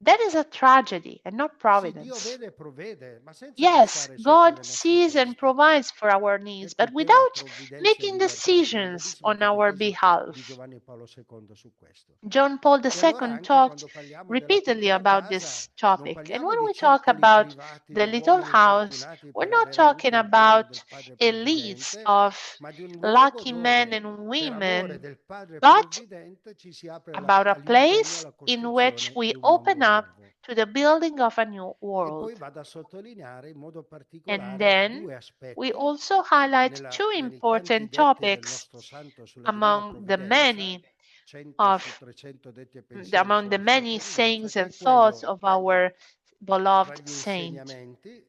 That is a tragedy and not Sì, Dio providence. vede e provvede, ma senza Yes, passare sopra God le nostre sees and teste. provides for our needs, Ecco but il tema without provvidenza e making libertà. C'è un decisions bellissimo on our catechismo di behalf. Giovanni Paolo II su questo. John Paul E allora II anche talked quando parliamo della repeatedly piccola about casa, this non topic. And parliamo when di we talk circoli about privati the di little uomini house, fortunati we're per not aver talking avuto il dono del about Padre elites Provvidente, of ma di un luogo lucky men dove and per amore women, del Padre but Provvidente ci si apre about a all'impegno place alla in which costruzione we di un mondo open up nuovo. to the building of a new E poi world. vado a sottolineare in modo And particolare then 2 we aspetti also highlight two nei tanti important detti del topics nostro santo sulla divina among the provvidenza, many 100 su of 300 detti e pensieri among the sulla sua many provvidenza, sayings che and è thoughts quello of our tra beloved gli saint. insegnamenti,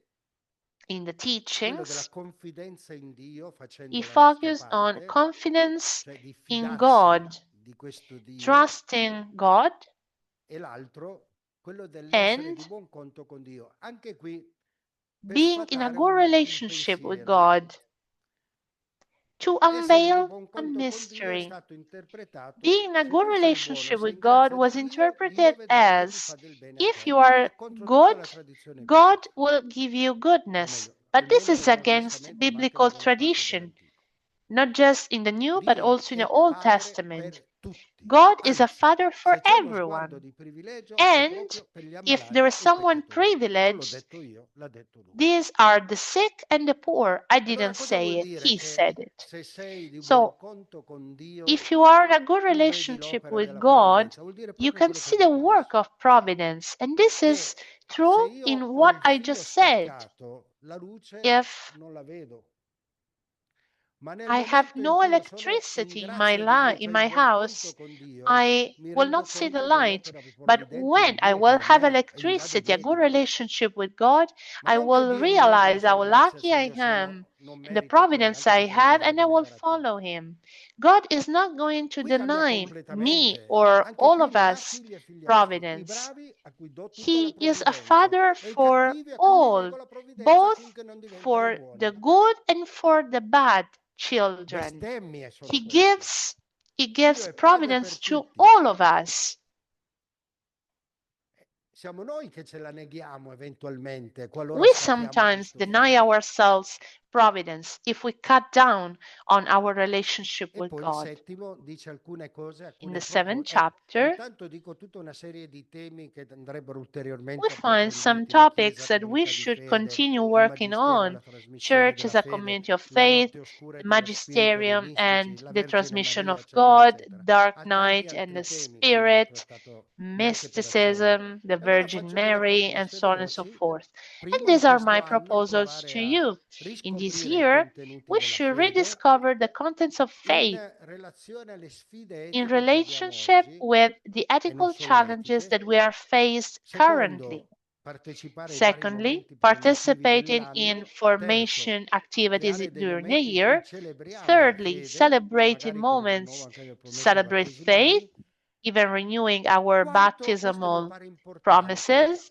In the quello della teachings, confidenza in Dio he facendo la nostra focused on parte, confidence cioè di in fidarsi God, di questo Dio, trusting God, e l'altro, quello dell'essere and di buon conto con Dio. Anche qui per being in a sfatare good un relationship with pensiero. God. to Essere di unveil buon a conto con Dio è mystery. stato interpretato: Being in a se good tu sei buono, relationship sei with God incapace was di Dio, Dio interpreted vedrai che Lui as fa del bene a if te. you are È contro tutta good, la tradizione God biblica. will give you O goodness. meglio, But this almeno is nel Nuovo against Testamento, ma anche biblical nella buona parte tradition, dell'Antico. not just in the New, but Dio also in è the Old padre Testament. per tutti. God is a Anzi, father for se c'è uno sguardo everyone. di privilegio è And proprio per gli if there ammalati is e i someone peccatori. Non l'ho privileged, detto io, l'ha detto lui. these are the sick and the poor. I Allora didn't cosa vuol say it, dire? he Che said it. se sei di buon So, conto con Dio, if you are in a good tu vedi relationship l'opera with della God, provvidenza. Vuol dire you proprio can quello che ho see the detto work adesso. of providence. And this is Che se true io in ho what il I filo just said. staccato, la luce If non la vedo. Ma nel I have momento in no cui io sono in electricity in grazia di Dio, in cioè in my buon conto house, con Dio, I mi will rendo not see the conto light. dell'opera But provvidente when di I Dio will per have me e gli vado electricity, a good dietro. relationship with God, Ma I non che will Dio mi nega la realize sua how grazia lucky se I io am non and the merito poi providence anche I tutte le have, cose and che I Lui will farà più. follow Him. God is not going to Qui cambia deny me completamente. or Anche all qui of non ha us figli e figliastri. I providence. bravi a cui do tutta la He is a provvidenza father e i for cattivi a cui gli all, nego la provvidenza both finché non diventano for the buoni. good and for the bad children. Bestemmie sono He queste. gives he Dio gives è padre per providence to tutti. all of us. Siamo noi che ce la neghiamo eventualmente qualora We stacchiamo sometimes questo deny filo. ourselves providence if we cut down on our relationship E with poi il God. settimo dice alcune cose a cui In le the seventh propone. chapter, Intanto dico tutta una serie di temi che andrebbero we ulteriormente find some approfonditi. La Chiesa, topics that we comunità di should fede, continue il working magistero, on. la trasmissione Church della is a fede, community of la faith, notte oscura e the dello spirito dei magisterium mistici, and la the Vergine transmission Maria, of eccetera, God, eccetera. dark Ha tanti night and altri the temi che non ho spirit, trattato neanche per accenno. mysticism, the E allora Virgin faccio delle Mary, and proposte so on and so veloci. forth. And Primo, in these are questo my anno, proposals provare to a you. In this riscoprire i year, contenuti we della should fede rediscover the contents of in faith relazione alle sfide in etiche che abbiamo relationship oggi, with the e non ethical solo challenges etiche. that we are faced currently. Secondo, partecipare ai vari Secondly, momenti formativi participating in dell'anno. Terzo, formation activities creare dei during the momenti in cui year. celebriamo la Thirdly, fede, celebrating magari con il rinnovo moments anche delle to promesse celebrate faith, battesimali. even renewing our Quarto, questo mi baptismal pare importante, promises.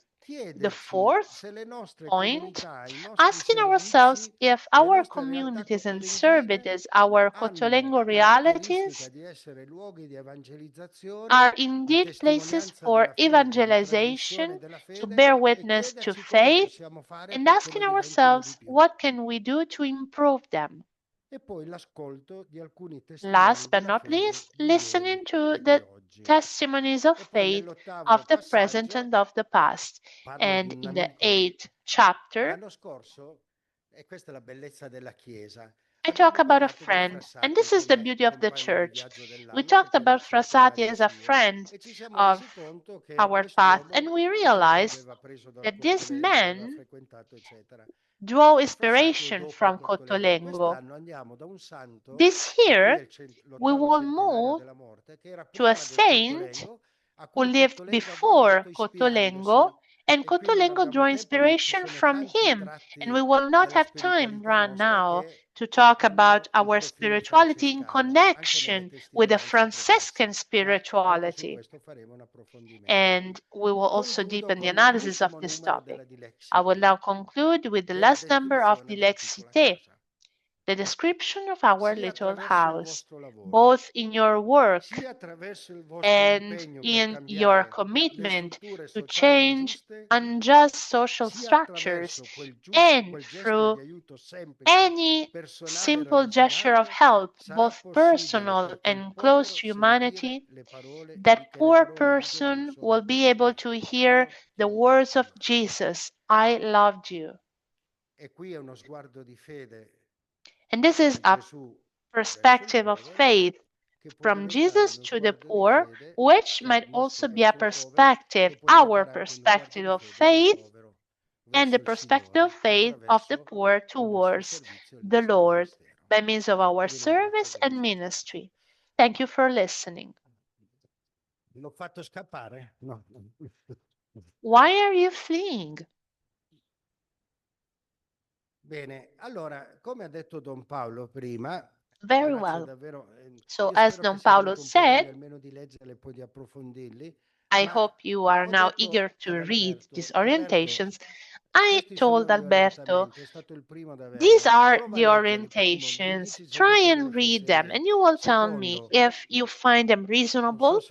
The chiederci fourth se le nostre point, comunità, i nostri asking ourselves servizi, if le our nostre realtà communities and cotolengine services, our hanno Cotolengo caratteristica realities, di essere luoghi di evangelizzazione, are di indeed places testimonianza for della fede, di trasmissione evangelization, della to fede, bear e witness to chiederci cosa faith, possiamo fare and perché asking lo diventino di ourselves più. what can we do to improve them. E poi l'ascolto di alcuni testimoni Last but della not fede least, di ieri listening to e di the oggi. testimonies of E poi faith nell'ottavo of the present passaggio and of the past. parlo di And un in the amico. eighth chapter, L'anno scorso, e questa è la bellezza della Chiesa, I talk abbiamo about a parlato di friend, and Frassati this is the come beauty of the compagno di church. viaggio We dell'anno, talked perché lo about accerterà Frassati il as a CIO, friend e ci siamo of resi conto che our path, and quest'uomo, we visto che realized aveva preso dal that this Cottolengo, aveva man frequentato, eccetera, draw Frassati è inspiration dopo il from Cottolengo. Cotolengo. Quest'anno andiamo da un santo, This di cui year, è we l'ottavo will centenario move della morte, che era to a prima del saint Cottolengo, a who cui il lived Cottolengo ha before guardato Cotolengo, ispirandosi. and E qui non Cotolengo abbiamo drew tempo, ma ci inspiration sono from tanti him. And tratti we will not della have time spiritualità right nostra now che to talk about hanno il our profilo spirituality in francescano, anche nelle connection with the testimonianze Franciscan pregresse. Ma anche su spirituality. questo faremo un approfondimento. And we will also Concludo deepen the con analysis of l'ultimo this numero topic. della I will Dilexite, now conclude with the che è la last number of descrizione the della piccola Lexite, casa. the description of our Sia little attraverso il house, vostro lavoro, both in your work sia attraverso il vostro and impegno per in your cambiare le commitment strutture to sociali change ingiuste, unjust social sia structures, attraverso and quel gesto through di aiuto semplice, any personale e simple gesture of ravvicinato, help, sarà both possibile personal per quel and close povero to sentire humanity, che that le poor parole di Gesù person sono will per be able tutti. to hear Io the ti ho words of amato. Jesus, I loved you. E qui è uno sguardo di fede And this is di a Gesù verso il perspective of povero, faith che può from diventare Jesus uno to the sguardo di poor, fede, which cioè might il also nostro be a verso il povero, perspective, che può our diventare anche uno sguardo perspective di of fede del faith, povero and verso the il perspective of Signore faith of the attraverso poor il nostro towards servizio e il the nostro Lord ministero. by means of our E vi ringrazio service per and l'attenzione. ministry. Thank you for listening. L'ho fatto scappare? No. Why are you fleeing? Bene, allora, come ha detto Don Paolo prima, Very grazie well. davvero, So, io as spero che Don sia Paulo venuto un po' voglia said, almeno di leggerli e poi di approfondirli. I hope you are now eager to read these orientations. I told Alberto, these are the orientations. Try and read them, and you will tell me if you find them reasonable.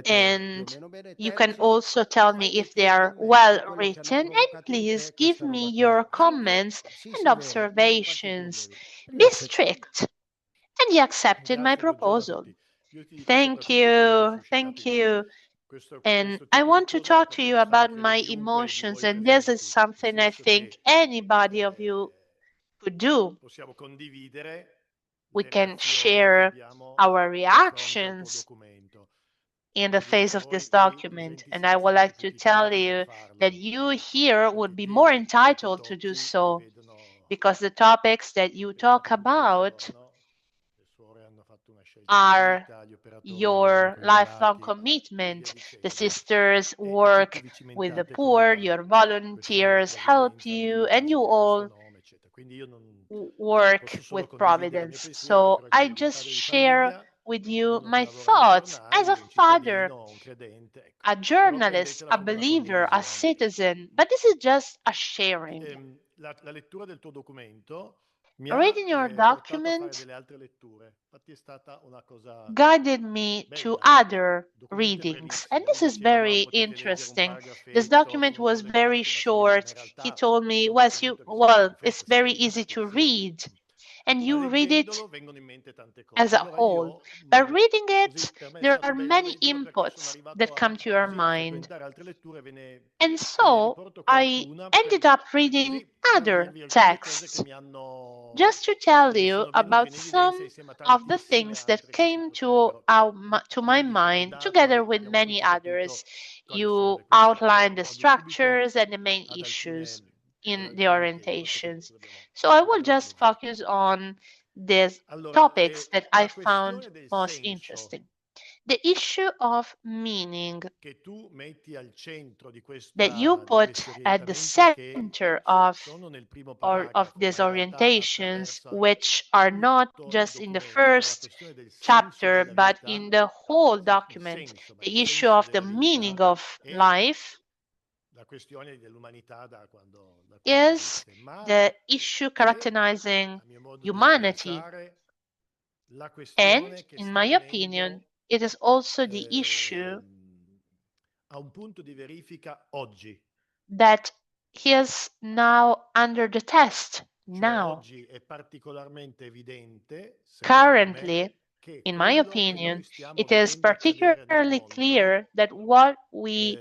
And you can also tell me if they are well written, and please give me your comments and observations. Be strict. And he accepted my proposal. Thank you. Thank you. And I want to talk to you about my emotions, and this is something I think anybody of you could do. We can share our reactions in the face of this document, and I would like to tell you that you here would be more entitled to do so, because the topics that you talk about are your lifelong commitment. The sisters work with the poor, your volunteers help you, and you all work with Providence. So I just share with you my thoughts as a father, a journalist, a believer, a citizen, but this is just a sharing. Reading your document guided me to other readings, and this is very interesting. This document was very short. He told me, well, it's very easy to read, and you read it as a whole. By reading it, there are many inputs that come to your mind. And so I ended up reading other texts just to tell you about some of the things that came to my mind together with many others. You outline the structures and the main issues in the orientations. So I will just focus on these topics that I found most interesting. The issue of meaning that you put at the center of these orientations, which are not just in the first chapter, but in the whole document, the issue of the meaning of life is the issue characterizing humanity. And, in my opinion, it is also the issue that is now under the test now. Currently, in my opinion, it is particularly clear that what we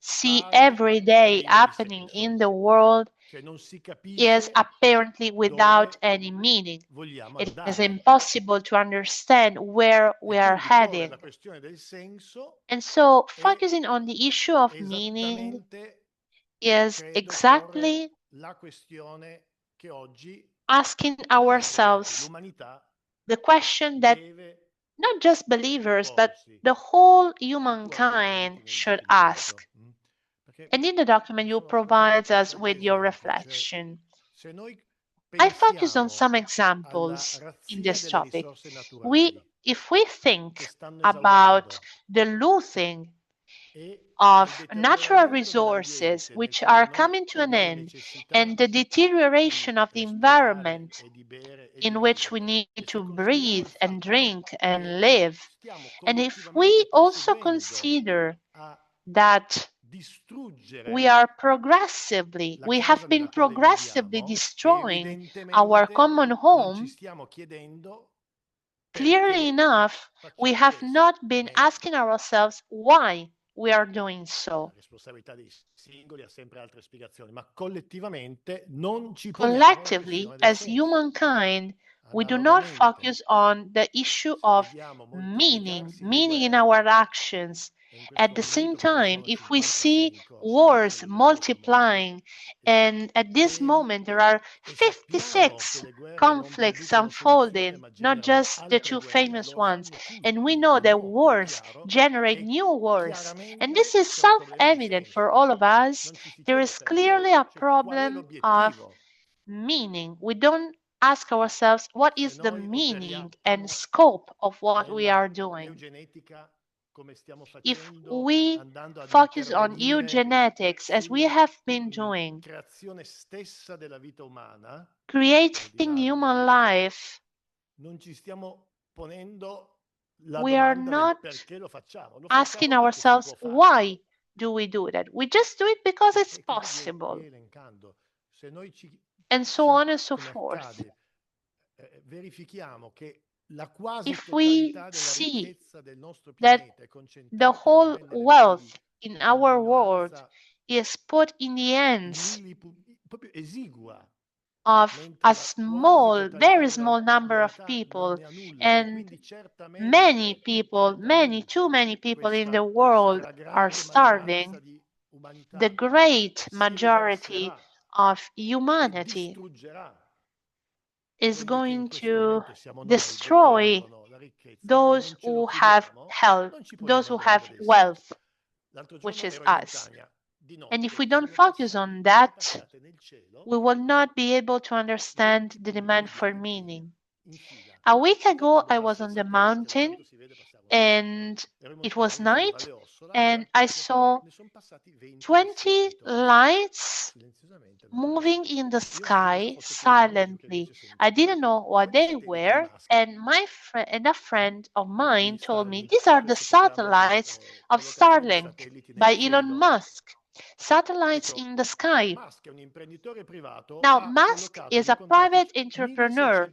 see every day happening in the world is apparently without any meaning. It is impossible to understand where we are heading. And so, focusing on the issue of meaning is exactly asking ourselves the question that not just believers, but the whole humankind should ask. And in the document, you provide us with your reflection. I focus on some examples in this topic. If we think about the looting of natural resources which are coming to an end, and the deterioration of the environment in which we need to breathe and drink and live, and if we also consider that we have been progressively destroying our common home, clearly enough, we have not been asking ourselves why we are doing so. Collectively, as humankind, we do not focus on the issue of meaning in our actions. At the same time, if we see wars multiplying, and at this moment there are 56 conflicts unfolding, not just the two famous ones, and we know that wars generate new wars, and this is self-evident for all of us, there is clearly a problem of meaning. We don't ask ourselves what is the meaning and scope of what we are doing. If we focus on eugenetics, as we have been doing, creating human life, we are not asking ourselves why do we do that. We just do it because it's possible, and so on and so forth. If we see that the whole wealth in our world is put in the hands of a small, very small number of people, and many people, too many people in the world are starving, the great majority of humanity is going to destroy those who have health, those who have wealth, which is us. And if we don't focus on that, we will not be able to understand the demand for meaning. A week ago, I was on the mountain and it was night, and I saw 20 lights moving in the sky silently. I didn't know what they were, and a friend of mine told me these are the satellites of Starlink by Elon Musk. Satellites in the sky. Now, Musk is a private entrepreneur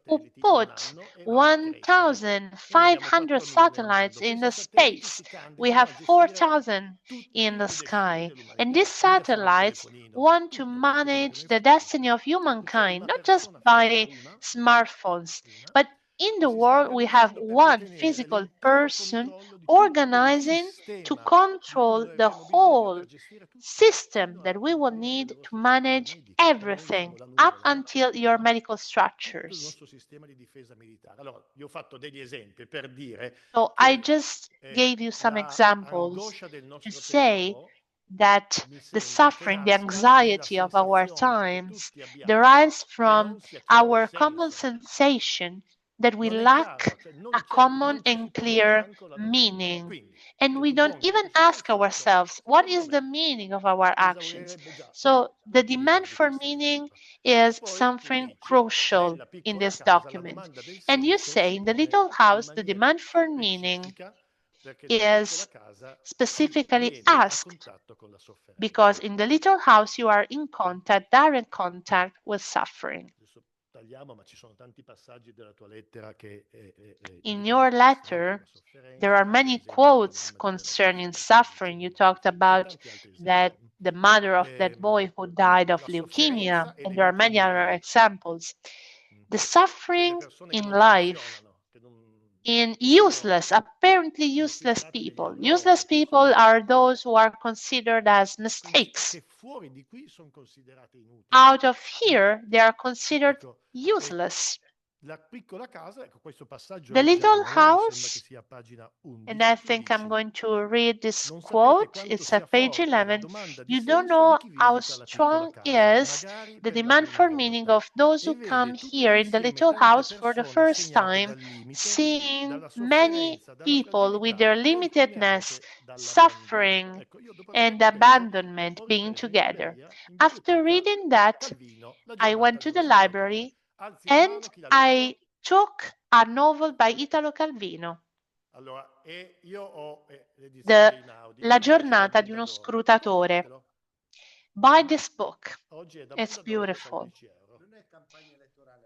who put 1,500 satellites in the space. We have 4,000 in the sky. And these satellites want to manage the destiny of humankind, not just by smartphones, but in the world we have one physical person organizing to control the whole system that we will need to manage everything up until your medical structures. So I just gave you some examples to say that the suffering, the anxiety of our times derives from our common sensation that we lack a common and clear meaning. And we don't even ask ourselves, what is the meaning of our actions? So the demand for meaning is something crucial in this document. And you say in the little house, the demand for meaning is specifically asked because in the little house you are in contact, direct contact with suffering. In your letter, there are many quotes concerning suffering. You talked about that the mother of that boy who died of leukemia, and there are many other examples. The suffering in life in apparently useless people. Useless people are those who are considered as mistakes. Out of here, they are considered useless. The little house, and I think I'm going to read this quote, it's at page 11. You don't know how strong is the demand for meaning of those who come here in the little house for the first time, seeing many people with their limitedness, suffering, and abandonment being together. After reading that, I went to the library and I took a novel by Italo Calvino, La giornata di uno scrutatore. Buy this book. It's beautiful.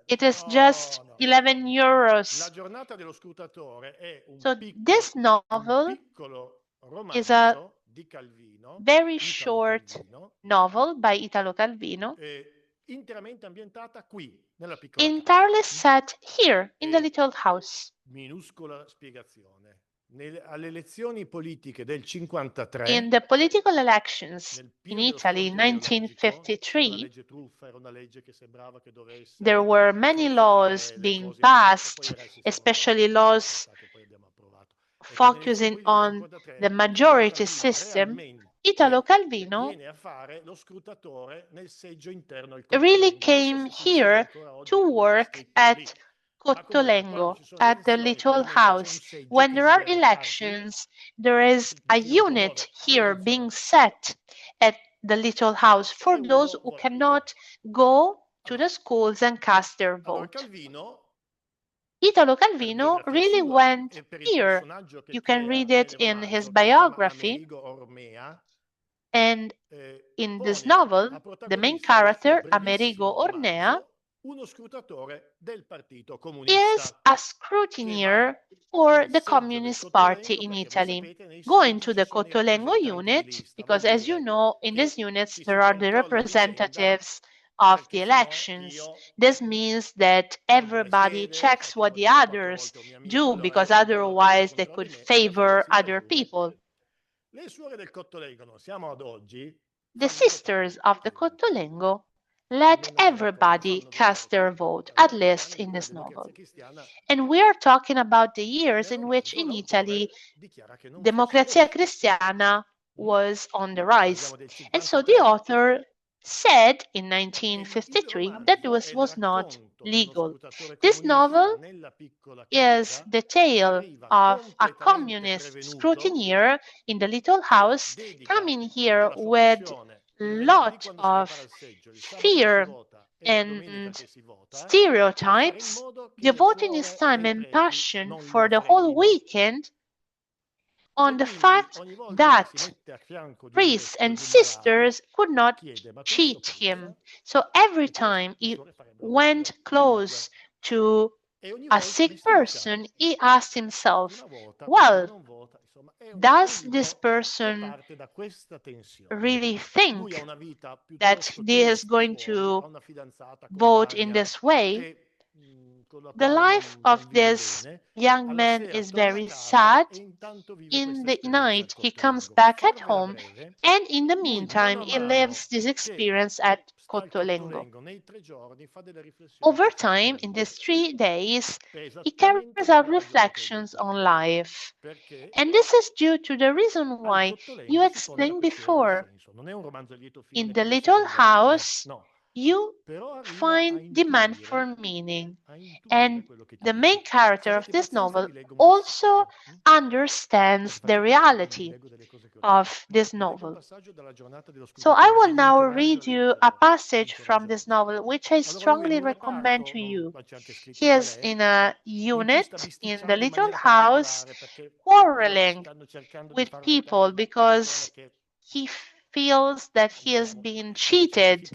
It is just 11 euros. So this novel is a very short novel by Italo Calvino, entirely set here in the little house. In the political elections in Italy in 1953, there were many laws being passed, especially laws focusing on the majority system, Italo Calvino really came here to work at Cottolengo, at the little house. When there are elections, there is a unit here being set at the little house for those who cannot go to the schools and cast their vote. Italo Calvino really went here. You can read it in his biography. And in this novel, the main character, Amerigo Ornea, is a scrutineer for the Communist Party in Italy, going to the Cottolengo unit, because as you know, in these units there are the representatives of the elections. This means that everybody checks what the others do, because otherwise they could favor other people. The sisters of the Cottolengo let everybody cast their vote, at least in this novel. And we are talking about the years in which in Italy Democrazia Cristiana was on the rise. And so the author said in 1953 that this was not legal. This novel is the tale of a communist scrutineer in the little house coming here with lot of fear and stereotypes, devoting his time and passion for the whole weekend on the fact that priests and sisters could not cheat him. So every time he went close to a sick person, he asked himself, well, does this person really think that he is going to vote in this way? The life of this young man is very sad. In the night, he comes back at home, and in the meantime, he lives this experience at Cottolengo. Over time, in these 3 days, he carries out reflections on life. And this is due to the reason why you explained before. In the little house, you find demand for meaning. And the main character of this novel also understands the reality of this novel. So I will now read you a passage from this novel, which I strongly recommend to you. He is in a unit in the little house quarreling with people because he feels that he is being cheated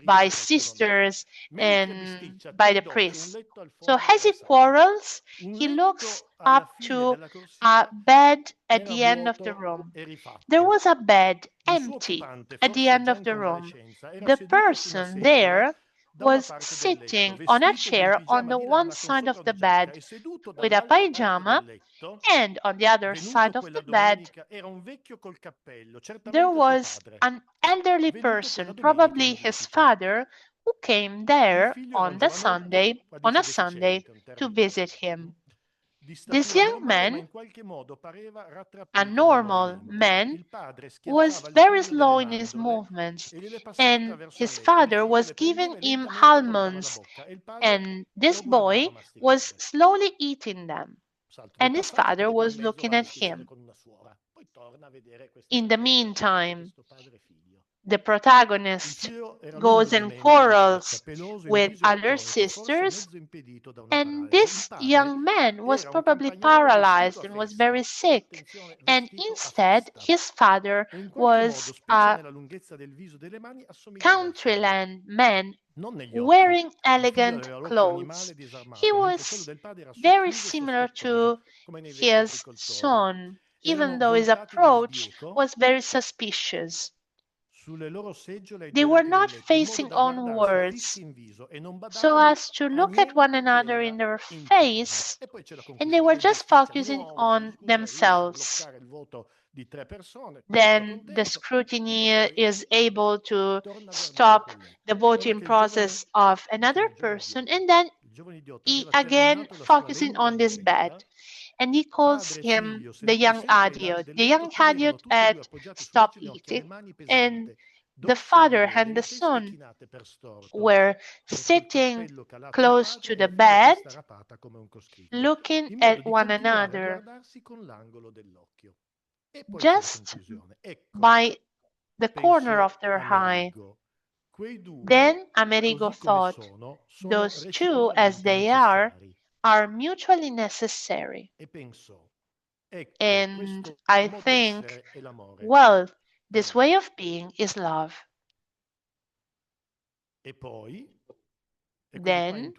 by sisters and by the priest. So as he quarrels, he looks up to a bed at the end of the room. There was a bed empty at the end of the room. The person there was sitting on a chair on the one side of the bed with a pajama, and on the other side of the bed there was an elderly person, probably his father, who came there on a Sunday to visit him. This young man, a normal man, was very slow in his movements, and his father was giving him almonds, and this boy was slowly eating them, and his father was looking at him. In the meantime, the protagonist goes and quarrels with other sisters, and this young man was probably paralyzed and was very sick, and instead his father was a countryland man wearing elegant clothes. He was very similar to his son, even though his approach was very suspicious. They were not facing onwards so as to look at one another in their face, and they were just focusing on themselves. Then the scrutiny is able to stop the voting process of another person, and then he again focusing on this bed, and he calls him the young idiot. The young idiot had stopped eating, and the father and the son were sitting close to the bed, looking at one another, just by the corner of their eye. Then Amerigo thought, those two, as they are mutually necessary. And I think, well, this way of being is love. Then,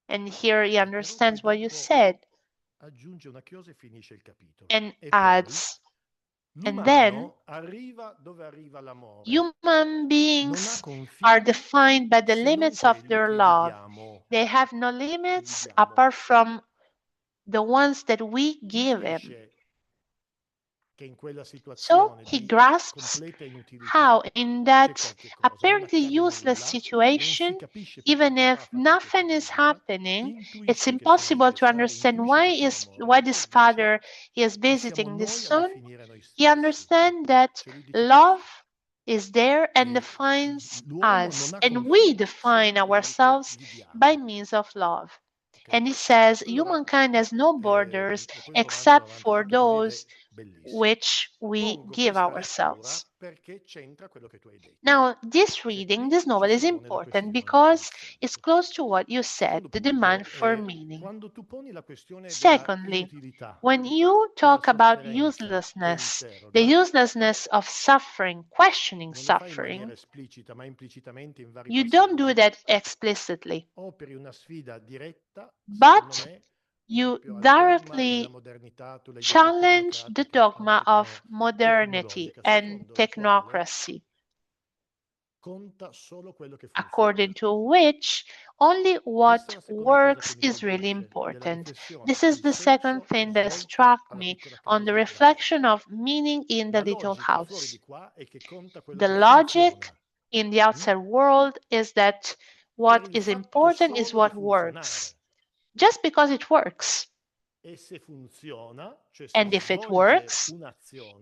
and here he understands what you said, and adds, and then human beings are defined by the limits of their love. They have no limits apart from the ones that we give him. So he grasps how in that apparently useless situation, even if nothing is happening, it's impossible to understand why this father is visiting this son. He understands that love is there and defines us, and we define ourselves by means of love. And he says humankind has no borders except for those which we give ourselves. Now, this reading, this novel is important because it's close to what you said, the demand for meaning. Secondly, when you talk about uselessness, the uselessness of suffering, questioning suffering, you don't do that explicitly, but you directly challenge the dogma of modernity and technocracy, according to which only what works is really important. This is the second thing that struck me on the reflection of meaning in the little house. The logic in the outside world is that what is important is what works, just because it works. And if it works,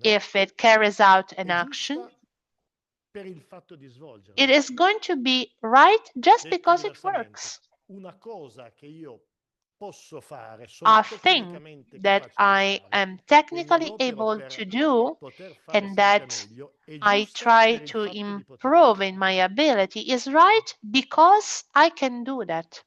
if it carries out an action, it is going to be right just because it works. A thing that I am technically able to do and that I try to improve in my ability is right because I can do that.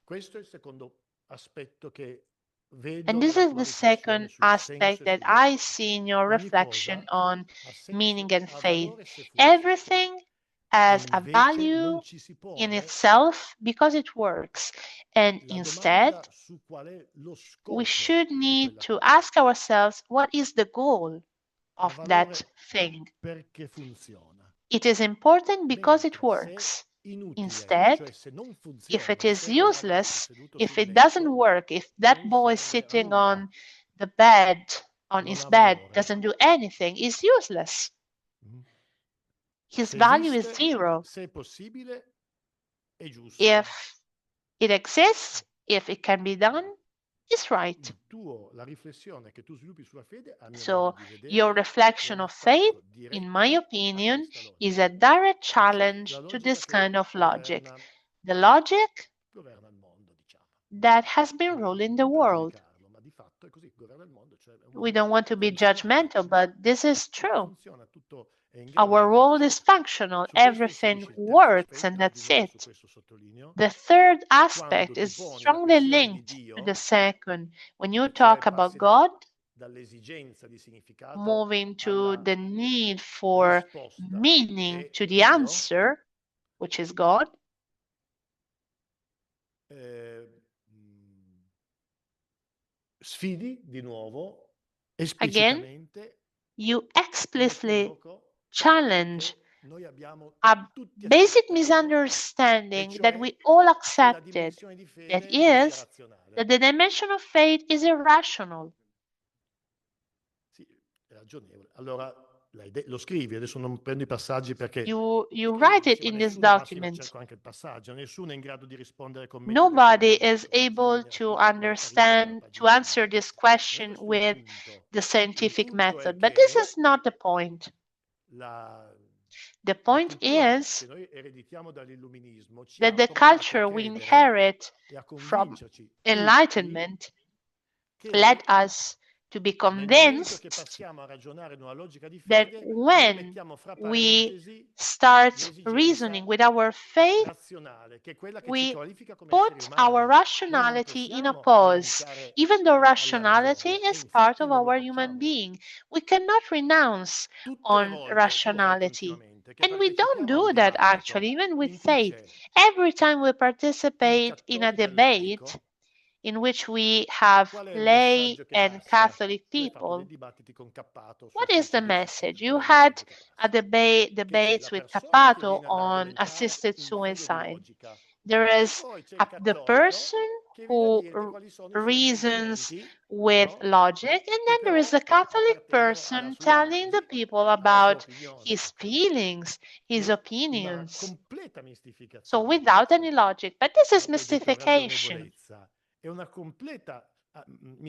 And this is the second aspect that I see in your reflection on meaning and faith. Everything has a value in itself because it works. And instead, we should need to ask ourselves, what is the goal of that thing? It is important because it works. Instead, if it is useless, if it doesn't work, if that boy sitting on the bed, on his bed, doesn't do anything, is useless. His value is zero. If it exists, if it can be done, it's right. So your reflection of faith, in my opinion, is a direct challenge to this kind of logic. The logic that has been ruling the world. We don't want to be judgmental, but this is true. Our world is functional, everything works, and that's it. The third aspect is strongly linked to the second. When you talk about God, moving to the need for meaning to the answer, which is God. Again, you explicitly challenge a basic misunderstanding that we all accepted, that is, that the dimension of faith is irrational. lo scrivi, adesso non prendo i passaggi perché you write it in this document. cerco anche il passaggio, nessuno è in grado di rispondere con Nobody is able to understand, to answer this question with the scientific method, but this is not the point. The point is that the culture we inherit from enlightenment led us to be convinced that when we start reasoning with our faith, we put our rationality in a pause. Even though rationality is part of our human being, we cannot renounce on rationality. And we don't do that actually, even with faith. Every time we participate in a debate in which we have lay and Catholic people, what is the message? You had a debates with Cappato on assisted suicide. There is the person who reasons with logic, and then there is the Catholic person telling the people about his feelings, his opinions. So without any logic. But this is mystification.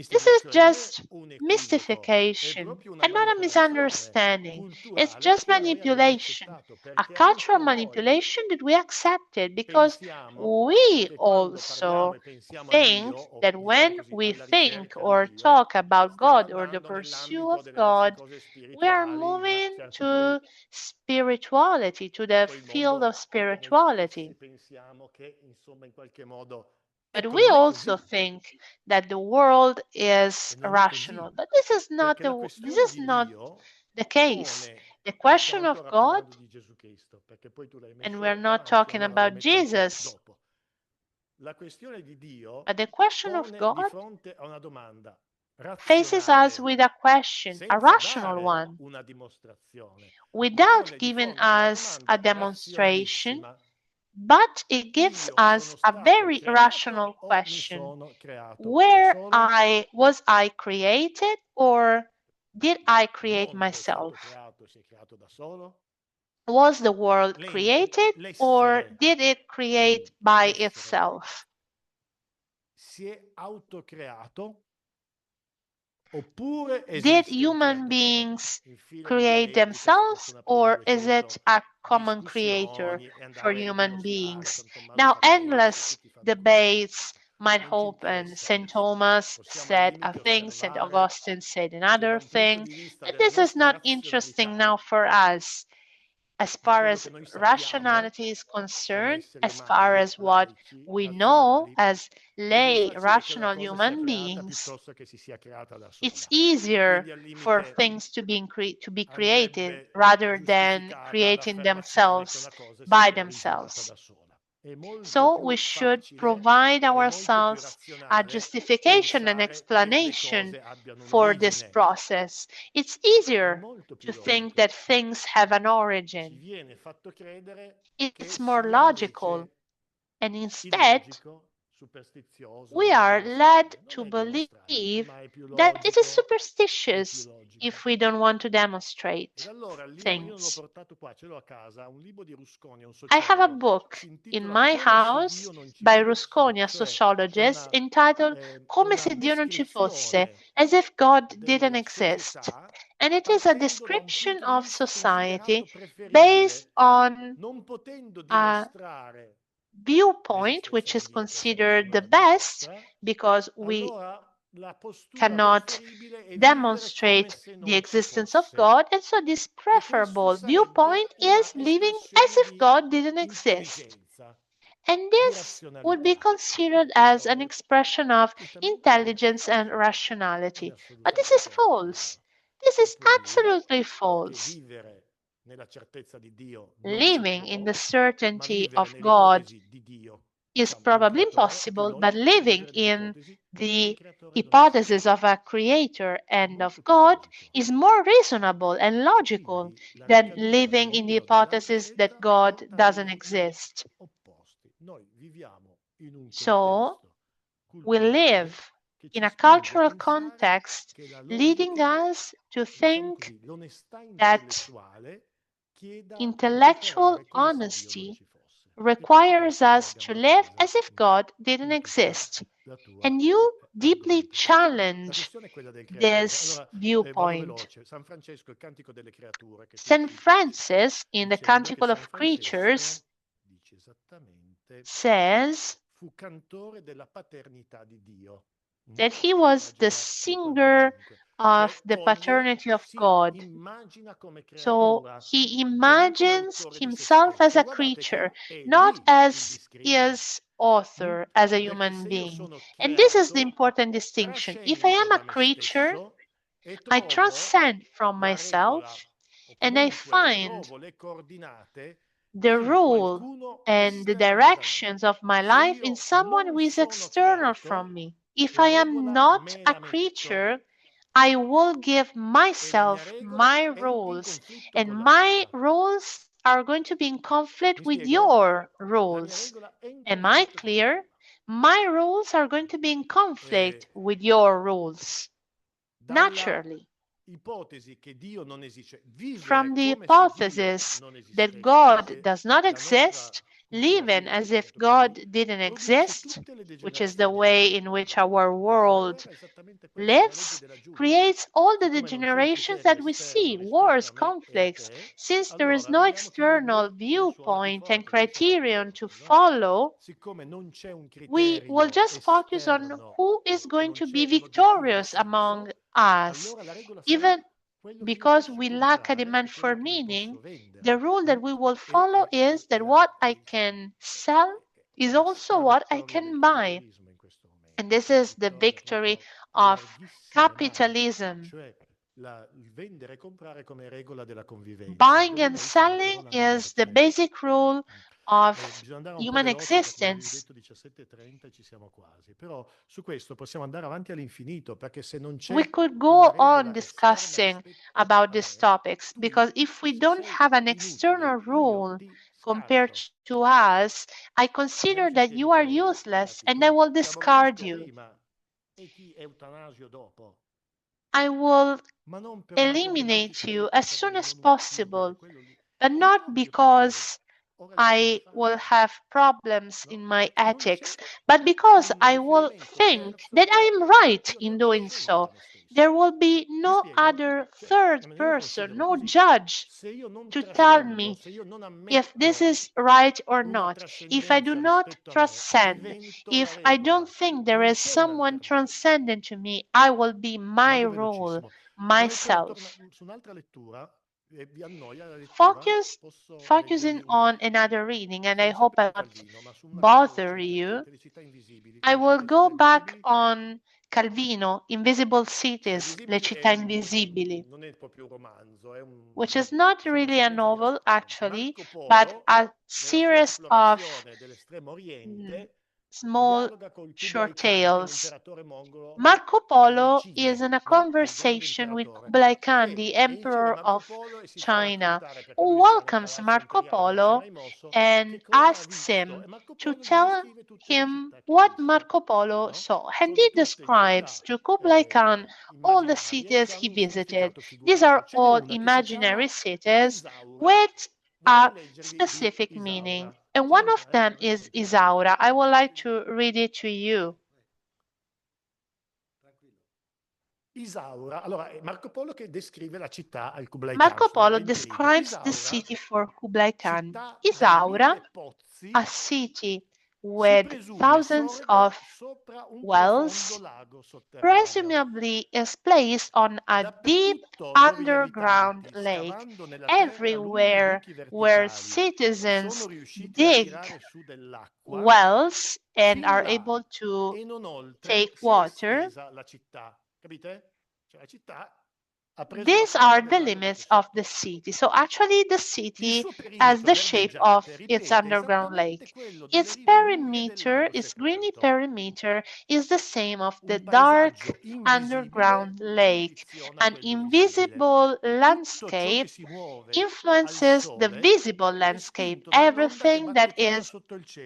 This is just mystification and not a misunderstanding. It's just manipulation, a cultural manipulation that we accepted because we also think that when we think or talk about God or the pursuit of God, we are moving to spirituality, to the field of spirituality. But we also think that the world is rational. But this is not the case. The question of God, and we're not talking about Jesus, but the question of God faces us with a question, a rational one, without giving us a demonstration. But it gives us a very rational question. Was I created, or did I create myself? Was the world created, or did it create by itself? Did human beings create themselves, or is it a common creator for human beings? Now, endless debates might open. St. Thomas said a thing, St. Augustine said another thing, but this is not interesting now for us. As far as rationality is concerned, as far as what we know as lay rational human beings, it's easier for things to be created rather than creating themselves by themselves. So we should provide ourselves a justification and explanation for this process. It's easier to think that things have an origin. It's more logical. And instead, we are led to believe that it is superstitious if we don't want to demonstrate things. I have a book in my house by Rusconi, a sociologist, entitled Come se Dio non ci fosse, as if God didn't exist. And it is a description of society based on a viewpoint which is considered the best because we cannot demonstrate the existence of God, and so this preferable viewpoint is living as if God didn't exist. And this would be considered as an expression of intelligence and rationality. But this is false. This is absolutely false. Living in the certainty of God is probably impossible, but living in the hypothesis of a creator and of God is more reasonable and logical than living in the hypothesis that God doesn't exist. So we live in a cultural context, leading us to think that intellectual honesty requires us to live as if God didn't exist. And you deeply challenge this viewpoint. St. Francis, in the Canticle of Creatures, says that he was the singer of the paternity of God. So he imagines himself as a creature, not as his author, as a human being. And this is the important distinction. If I am a creature, I transcend from myself and I find the rule and the directions of my life in someone who is external from me. If I am not a creature, I will give myself my rules, and my rules are going to be in conflict with your rules. Am I clear? My rules are going to be in conflict with your rules. Naturally. From the hypothesis that God does not exist, living as if God didn't exist, which is the way in which our world lives, creates all the degenerations that we see, wars, conflicts. Since there is no external viewpoint and criterion to follow, we will just focus on who is going to be victorious among us. Even because we lack a demand for meaning, the rule that we will follow is that what I can sell is also what I can buy. And this is the victory of capitalism. Buying and selling is the basic rule of human existence. We could go on discussing about these topics, because if we don't have an external rule compared to us, I consider that you are useless and I will discard you. I will eliminate you as soon as possible, but not because I will have problems in my ethics, but because I will think that I am right in doing so. There will be no other third person, no judge to tell me if this is right or not. If I do not transcend, if I don't think there is someone transcendent to me, I will be my rule, myself. Focusing on another reading, and I hope I not bother you, I will go back on Calvino, Invisible Cities, Le città invisibili, which is not really a novel actually, but a series of small short tales. Marco Polo is in a conversation with Kublai Khan, the Emperor of China, who welcomes Marco Polo and asks him to tell him what Marco Polo saw. And he describes to Kublai Khan all the cities he visited. These are all imaginary cities with a specific meaning. And one of them is Isaura. I would like to read it to you. Marco Polo describes the city for Kublai Khan. Isaura, a city with thousands of wells, presumably is placed on a deep underground lake. Everywhere where citizens dig wells and are able to take water, these are the limits of the city. So actually the city has the shape of its underground lake. Its perimeter, its greeny perimeter, is the same of the dark underground lake. An invisible landscape influences the visible landscape. Everything that is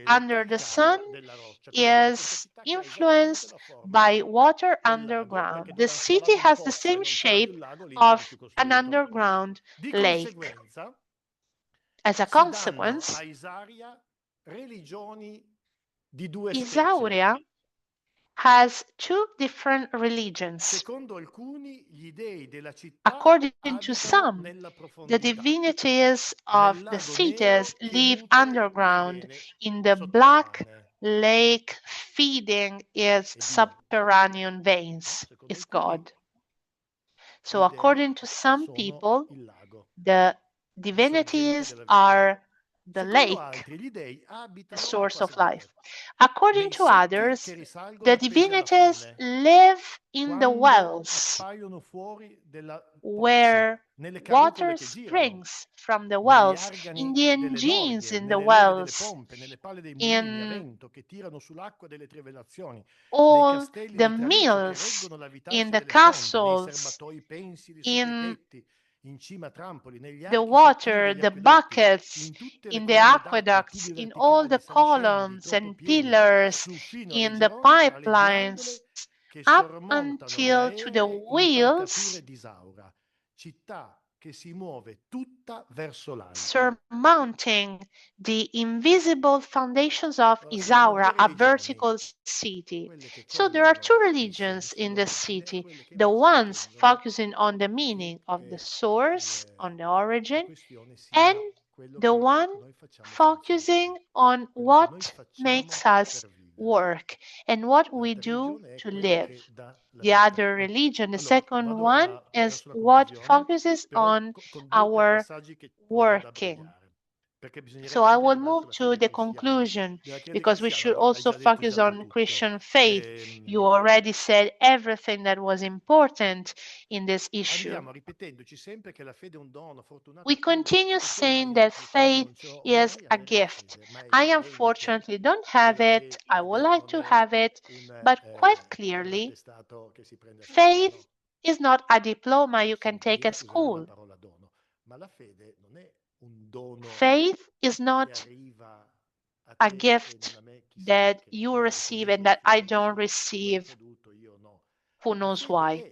under the sun is influenced by water underground. The city has the same shape of an underground lake. As a consequence, Isauria has two different religions. According to some, the divinities of the cities live underground in the black lake feeding its subterranean veins, is God. So according to some people, the divinities are the lake, the source of life. According to others, the divinities live in the wells where water springs from the wells, in the engines in the wells, in all the mills, in the castles, in the water, the buckets, in the aqueducts, in all the columns and pillars, in the pipelines, up until to the wheels surmounting the invisible foundations of Isaura, a vertical city. So there are two religions in the city, the ones focusing on the meaning of the source, on the origin, and the one focusing on what makes us work and what we do to live. The other religion, the second one, is what focuses on our working. So I will move to the conclusion because we should also focus on Christian faith. You already said everything that was important in this issue. We continue saying that faith is a gift. I unfortunately don't have it. I would like to have it, but quite clearly, faith is not a diploma you can take at school. Faith is not a gift that you receive and that I don't receive, who knows why.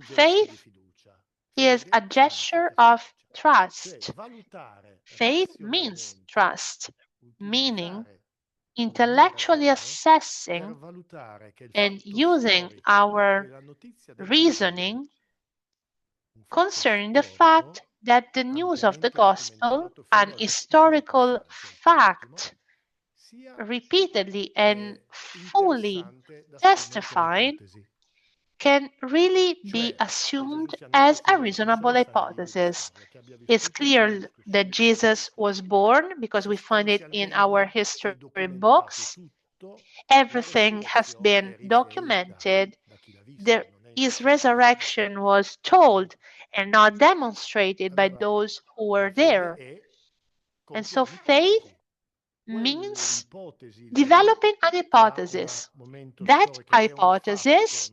Faith is a gesture of trust. Faith means trust, meaning intellectually assessing and using our reasoning concerning the fact that the news of the gospel, an historical fact, repeatedly and fully testified, can really be assumed as a reasonable hypothesis. It's clear that Jesus was born because we find it in our history books. Everything has been documented. His resurrection was told and not demonstrated by those who were there. And so faith means developing an hypothesis. That hypothesis,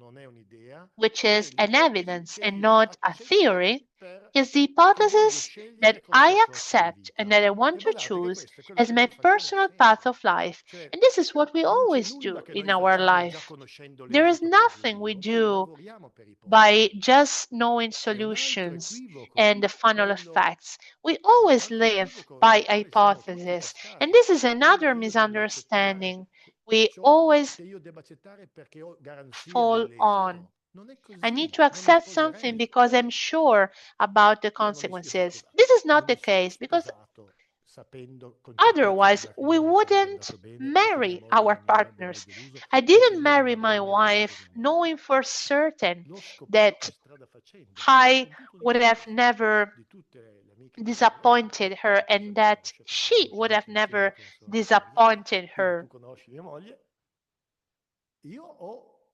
which is an evidence and not a theory, is the hypothesis that I accept and that I want to choose as my personal path of life. And this is what we always do in our life. There is nothing we do by just knowing solutions and the final effects. We always live by hypothesis. And this is another misunderstanding we always fall on. I need to accept something because I'm sure about the consequences. This is not the case because otherwise we wouldn't marry our partners. I didn't marry my wife knowing for certain that I would have never disappointed her and that she would have never disappointed her.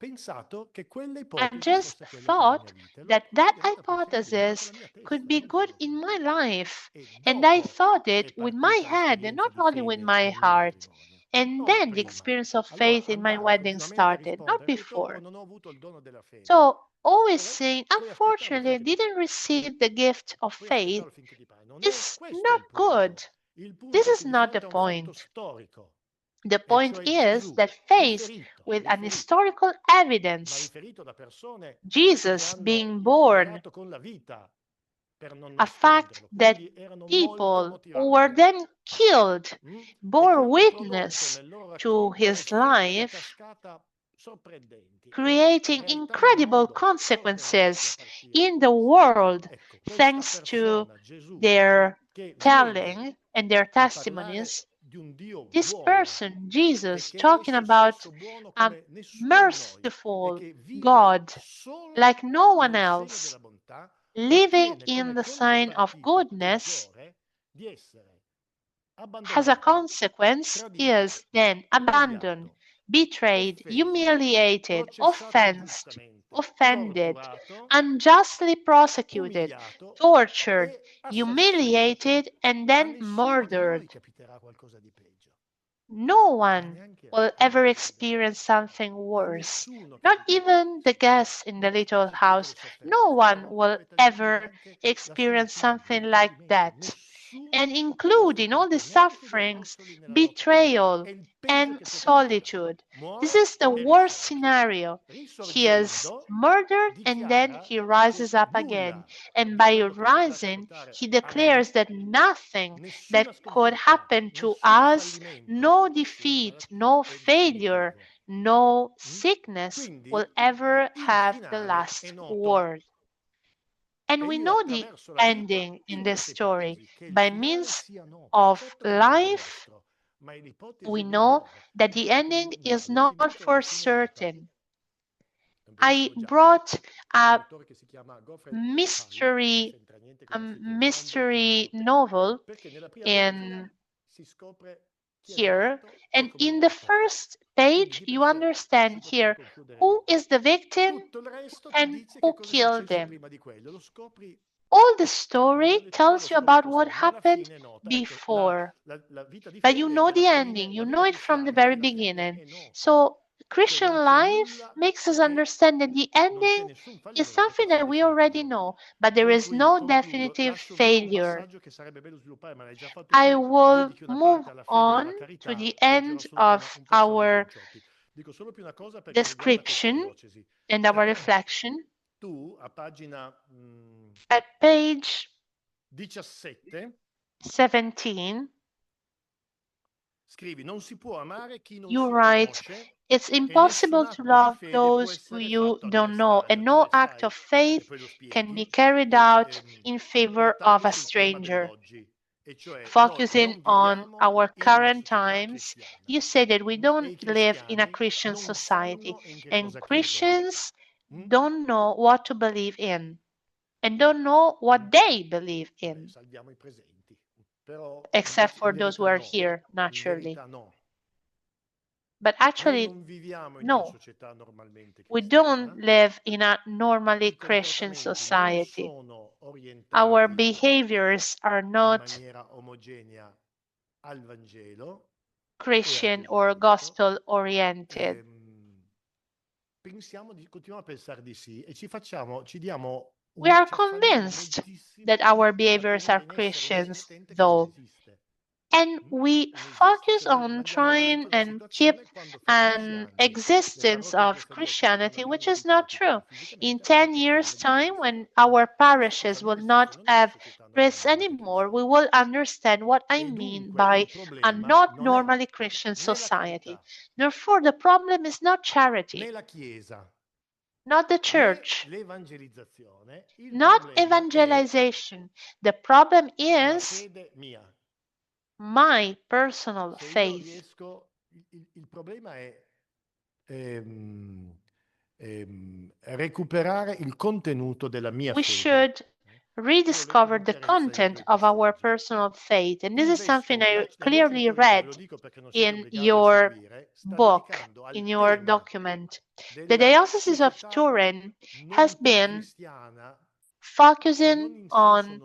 pensato che quella I ipotesi just fosse quella per la thought mia vita. that L'ho that spiegata possibilmente hypothesis con la mia could testa, be non good solo. in my life. E And I dopo thought è it with my partita head and l'esperienza not di only with fede my nel mio heart. matrimonio, And non then the prima. experience of Allora faith in my andare wedding continuamente a started, not rispondere, purtroppo before. non ho avuto il dono della fede. So, always Poi saying, puoi aspettarlo unfortunately, I finché ti didn't pare. receive the gift of Puoi faith, aspettarlo finché ti pare. Non è is questo not il punto. good. Il punto This è is che di not the fronte a un fatto point. storico, The e point cioè is Gesù that faced with an riferito, historical ma evidence, riferito da persone che Jesus hanno being born, pagato con la vita per non a fact nasconderlo, that quindi erano molto people who motivati, were then killed e che bore hanno prodotto witness nel loro to racconto his effetti a life, cascata sorprendenti, creating realtà nel incredible mondo sorprendenti a consequences partire in the da sé. world Ecco, questa thanks to persona, Gesù, their che viene telling and their a parlare testimonies. di un Dio This buono person, e Jesus, che è talking esso about stesso buono a come nessuno di noi e merciful che vive God solo like no one nel segno else, della bontà, living ottiene in come the sign of contropartita goodness, peggiore di essere as a abbandonato, consequence, is tradito, then abandoned, umiliato, betrayed, offeso, humiliated, processato ingiustamente, offended, torturato, unjustly prosecuted, umiliato tortured, e assassinato. humiliated, and A then nessuno di noi murdered. capiterà qualcosa di peggio, No ma one neanche will a ever noi capiterà experience qualcosa di something peggio. A worse. nessuno Not capiterà even the qualcosa di peggio. guests in the little Mettiamoci tutte le house. No sofferenze, one però will mettete aggiungere ever anche la experience solitudine, something il like tradimento. that. Nessuno And può including all the soffrirti, neanche gli sufferings, apostoli nella notte buia. betrayal, È il peggio and che può capitare. solitude. This Muore is the e worst risorge. scenario. He is Risorgendo, murdered and then dichiara he rises che up again. nulla And di by quello che potrà rising, capitare he a me, declares that nothing that nessuna could sconfitta, happen to nessun us, fallimento, no nessuna defeat, no malattia è failure, definitivo. no Mm? sickness will Quindi ever il have the finale è last noto word. And e we io know the attraverso la vita ending in in this questa story. ipotesi che il By finale means sia noto. of Certo che non è il life, nostro, ma è l'ipotesi we know migliore. that the L'ipotesi ending is migliore, not l'infinito for rassegnata. certain. Un I bellissimo giallo brought di un a autore che si chiama Goffred Hall, mystery, c'entra niente a con la sete grande mystery capote, novel perché nella prima pagina in si scopre chi è here. rubato e And come è in the rubato. first Quindi page, di per you sé si understand potrebbe here concludere who lì. is the victim Tutto il resto ti and dice che who cosa è killed successo him. prima di quello. Lo scopri All the nella story lettura, lo tells you scopri about per what sé, ma alla happened fine è nota. Ecco, before. la vita di But you fede know che the alla fine, ending, la you know vita it from the cristiana che very alla fine beginning. è nota. So, Cioè Christian non c'è life nulla makes us che understand that the non c'è ending nessun is fallimento che something sia that we already definitivo. know, but there is no Concludo, definitive lascio via un failure. passaggio che sarebbe bello sviluppare, ma l'hai già fatto I tu. will Dedichi una move parte alla fede e on alla to carità, the leggerò end solo più of un passaggio di our Enciotti. Dico solo più una cosa perché riguarda questa description diocesi. and our reflection. Tu a pagina At page 17 17, scrivi: non si può amare chi non you si write, conosce it's e nessun impossible to atto di love fede può those who essere you fatto ad un don't know, and estraneo. no Cioè, act sai, of e faith poi lo can be spieghi, carried out in favor of puntavi a sul tema stranger. dell'oggi, e cioè noi Focusing non on viviamo our in una current società times, cristiana, you say that we e don't i live in a cristiani Christian non society, sanno in che and cosa credono. Christians don't know what to believe in, and don't know what they believe Vabbè, in, salviamo i presenti, però except in for those who verità are no, here, in naturally. verità no. But Noi actually, non viviamo in una no, società normalmente we don't cristiana. live in a normally I Christian comportamenti non society. sono Our orientati behaviors are in not maniera omogenea al Vangelo e a Christian Gesù or Cristo. gospel oriented. Continuiamo a pensare di sì e ci diamo We are ci affanniamo convinced that moltissimo our a behaviors tenere are in essere un Christians, esistente che non though. esiste. And we Non esiste. focus Cioè noi on mandiamo trying avanti una and keep situazione quando fra 10 an anni le existence parrocchie di of questa diocesi non Christianity, which avranno is più not preti true. perché In fisicamente 10 appunto years' quelle di cui time, vi sto when parlando our parishes will saranno not l'istituzione di una have società priests normalmente anymore, we cristiana. will understand what I E mean dunque il by a problema not non è normally Christian né la society. carità, Therefore, the problem is not charity, né la Chiesa, not the né church, l'evangelizzazione. Il not problema è evangelization. The problem la is fede mia. my personal Se io faith. riesco, il problema è recuperare il contenuto della mia We fede. should rediscover the content of our personal faith. And this is something I clearly read in your book, in your document. The Diocese of Turin has been focusing on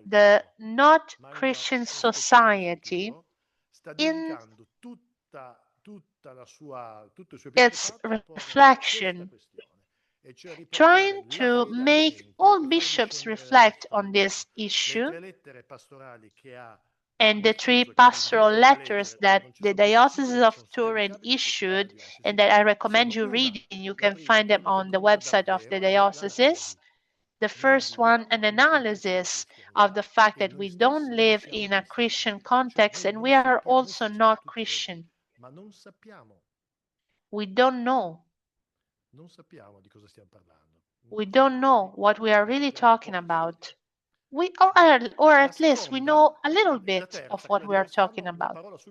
the not Christian society in its reflection, trying to make all bishops reflect on this issue, and the 3 pastoral letters that the Diocese of Turin issued and that I recommend you reading. You can find them on the website of the diocese. The first one, an analysis of the fact that we don't live in a Christian context and we are also not Christian. We don't know. We don't know what we are really talking about. Or at least we know a little bit of what we are talking about.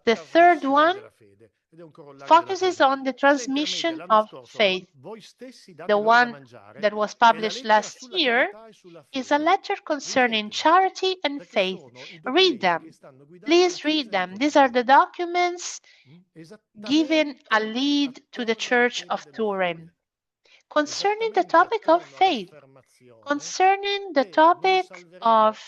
The third one focuses on the transmission of faith. The one that was published last year is a letter concerning charity and faith. Read them. Please read them. These are the documents giving a lead to the Church of Turin. Concerning the topic of faith, concerning the topic of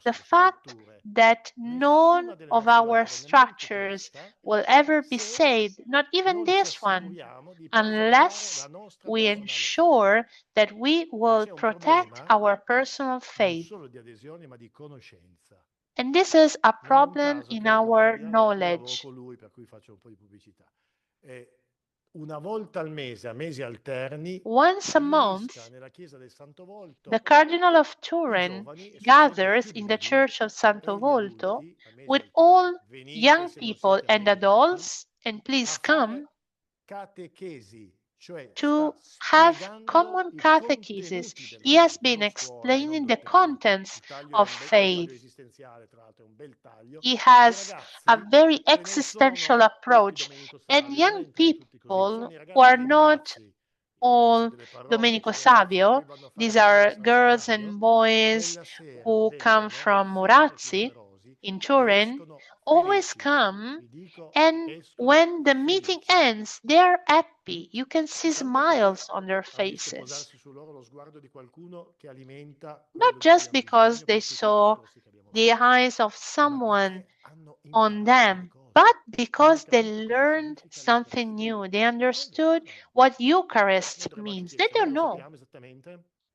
the fact that none of our structures will ever be saved, not even this one, unless we ensure that we will protect our personal faith. And this is a problem in our knowledge. Once a month, the Cardinal of Turin gathers in the Church of Santo Volto with all young people and adults, and please come, to have common catechesis. He has been explaining the contents of faith. He has a very existential approach, and young people who are not all Domenico Savio, these are girls and boys who come from Murazzi in Turin, always come, and when the meeting ends, they are happy. You can see smiles on their faces. Not just because they saw the eyes of someone on them, but because they learned something new. They understood what Eucharist means. They don't know.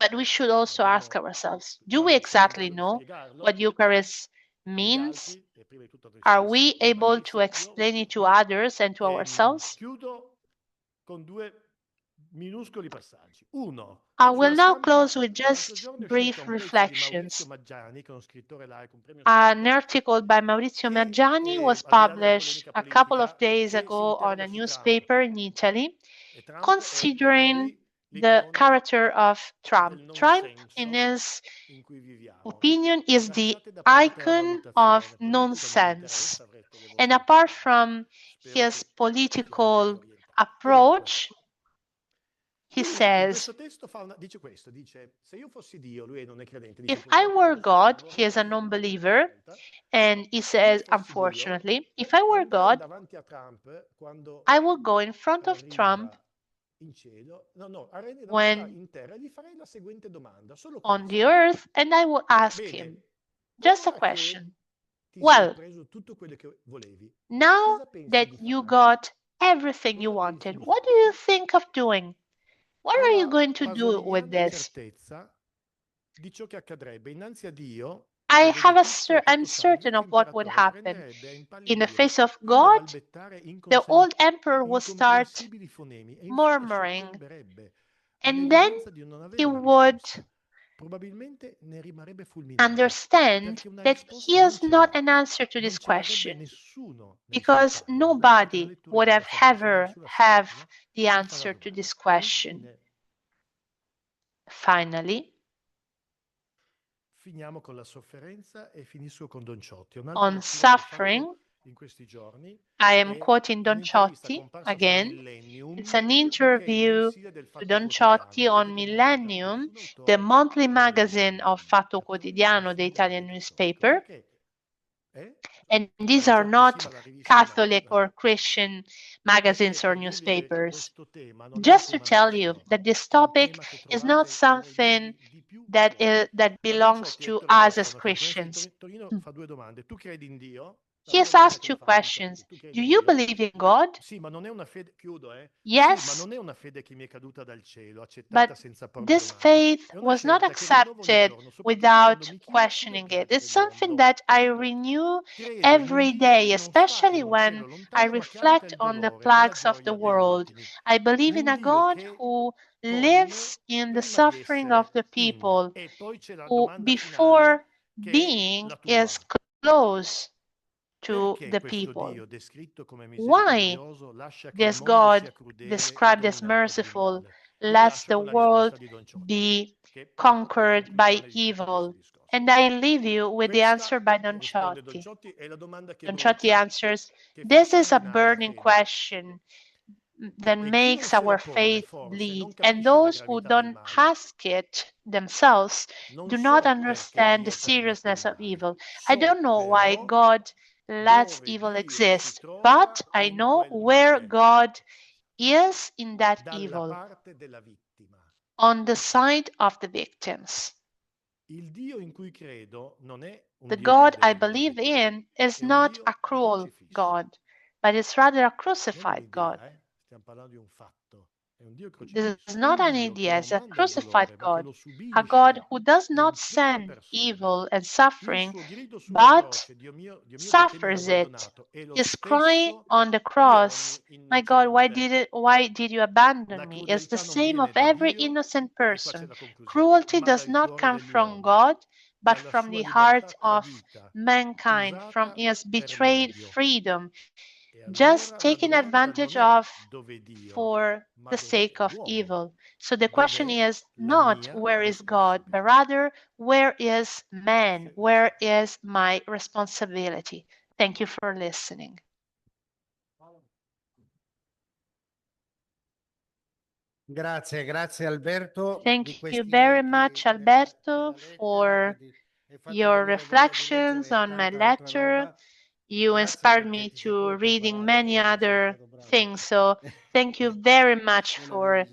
But we should also ask ourselves, do we exactly know what Eucharist means? Are we able to explain it to others and to ourselves? I will now close with just brief reflections. An article by Maurizio Maggiani was published a couple of days ago on a newspaper in Italy, considering the character of Trump. Trump, in his opinion, is the icon of nonsense. And apart from his political approach, he says, if I were God, he is a non-believer, and he says, unfortunately, if I were God, I will go in front of Trump when on the earth, and I will ask him just a question. Well, now that you got everything you wanted, what do you think of doing? What are you going to do with this? I'm certain of what would happen. In the face of God, the old emperor will start murmuring, and then he would understand that he has not an answer to this question, because nobody would have ever have the answer to this question. Finally, on suffering, I am quoting Don Ciotti again. It's an interview to Don Ciotti on Millennium, the monthly magazine of Fatto Quotidiano, the Italian newspaper. And these are not Catholic or Christian magazines or newspapers. Just to tell you that this topic is not something that belongs to us as Christians. He has asked two questions. Do you believe in God? Yes. But this faith was not accepted without questioning it. It's something that I renew every day, especially when I reflect on the plagues of the world. I believe in a God who lives in the suffering of the people, who before being is close to the people. Why this God, described as merciful, lets the world be conquered by evil? And I leave you with the answer by Don Ciotti. Don Ciotti answers, this is a burning question that makes our faith bleed, and those who don't ask it themselves do not understand the seriousness of evil. I don't know why God lets evil exist, but I know where God is in that evil, on the side of the victims. The God I believe in is not a cruel God, but it's rather a crucified God. This is not an idea, it's a crucified God, a God who does not send evil and suffering, but suffers it. His cry on the cross, my God, why did you abandon me? Is the same of every innocent person. Cruelty does not come from God, but from the heart of mankind, from his betrayed freedom, just taken advantage of for the sake of evil. So the question is not where is God, but rather where is man? Where is my responsibility? Thank you for listening. Grazie Alberto. Thank you very much, Alberto, for your reflections on my letter. You inspired me to reading many other things, so thank you very much for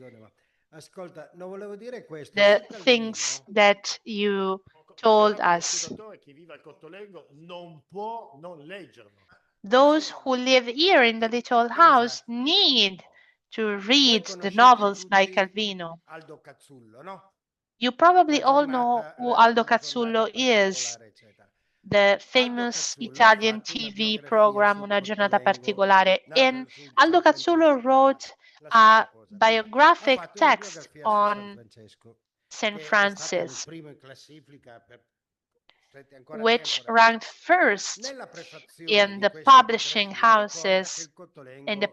the things that you told us. Those who live here in the little house need to read the novels by Calvino. You probably all know who Aldo Cazzullo is, the famous Italian TV program Una giornata particolare. And Aldo Cazzullo wrote a biographic text on St. Francis, which ranked first in the publishing houses, in the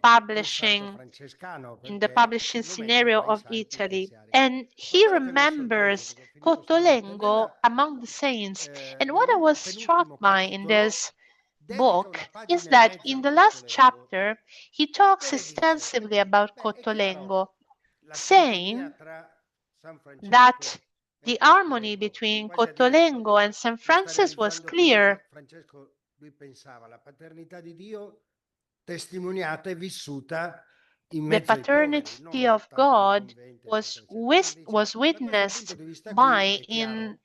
publishing scenario of Italy. And he remembers Cottolengo among the saints. And what I was struck by in this book is that in the last chapter, he talks extensively about Cottolengo, saying that the harmony between Cottolengo and St. Francis was clear. The paternity of God was witnessed by in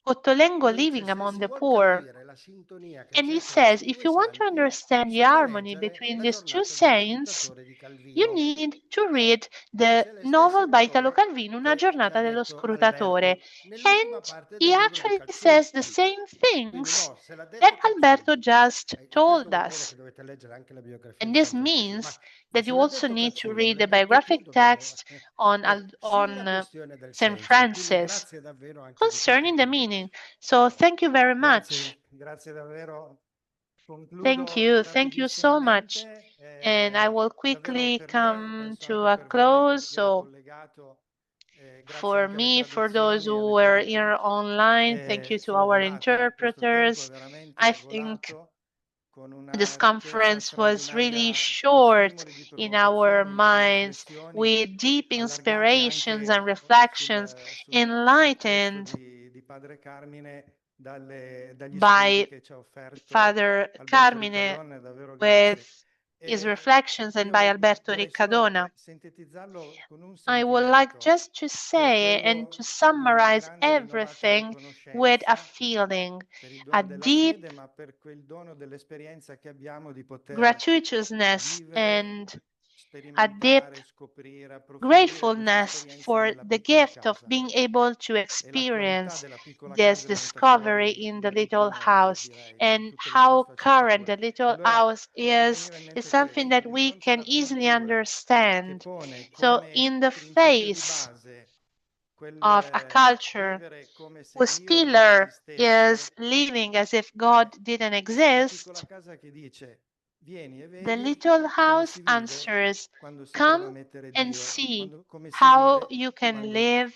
Cottolengo living among the poor. And he says, if you want to understand the harmony between these two saints, you need to read the novel by Italo Calvino, Una giornata dello scrutatore. And he actually says the same things that Alberto just told us. And this means that you also need to read the biographic text on St. Francis concerning the meaning. So thank you very much. Thank you so much. And I will quickly come to a close. So for me, for those who were here online, thank you to our interpreters. I think This conference was really short in our minds, with deep inspirations and reflections, enlightened by Father Carmine with his reflections and by Alberto Riccadona. I would like just to say and to summarize everything with a feeling, a deep gratuitousness and a deep gratefulness for the gift of being able to experience this discovery in the little house, and how current the little house is something that we can easily understand. So in the face of a culture whose pillar is living as if God didn't exist, the little house answers, come and see how you can live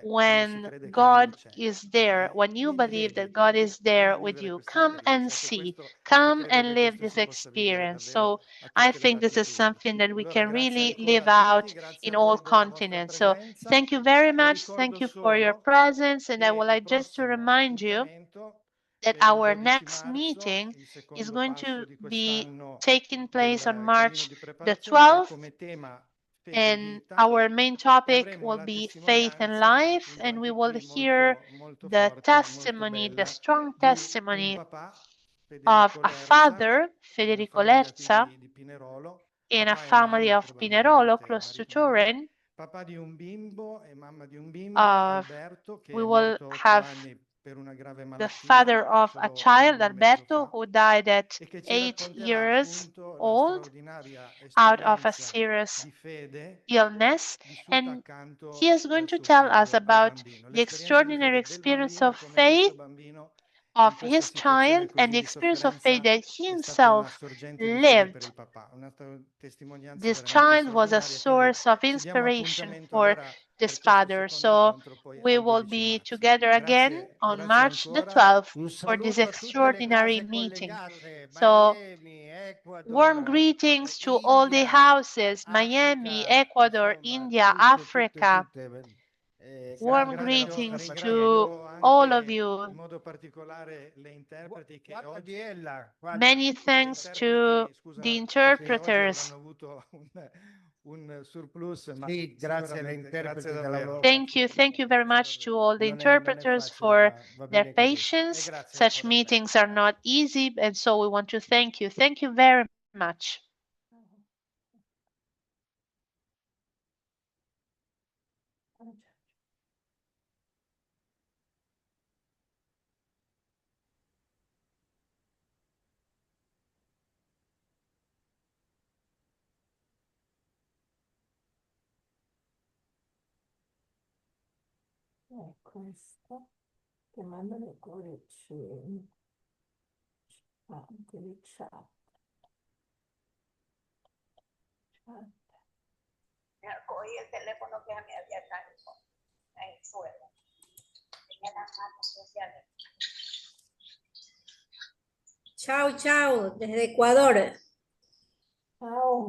when God is there, when you believe that God is there with you. Come and see, come and live this experience. So I think this is something that we can really live out in all continents. So thank you very much. Thank you for your presence. And I would like just to remind you that our next meeting is going to be taking place on March the 12th, and our main topic will be faith and life, and we will hear the testimony, the strong testimony of a father, Federico Lerza, in a family of Pinerolo, close to Turin. We will have the father of a child, Alberto, who died at 8 years old out of a serious illness, and he is going to tell us about the extraordinary experience of faith of his child and the experience of faith that he himself lived. This child was a source of inspiration for this father. So we will be together again on March the 12th for this extraordinary meeting. So warm greetings to all the houses, Miami, Ecuador, India, Africa. Warm greetings to all of you. Many thanks to the interpreters. Thank you very much to all the interpreters for their patience. Such meetings are not easy, and so we want to thank you. Thank you very much. Questo che manda le cuoricine anche di chat. Cogí el teléfono que a mí había caído en el suelo. Tenía las manos sociales. Chao, chao, desde Ecuador. Chao.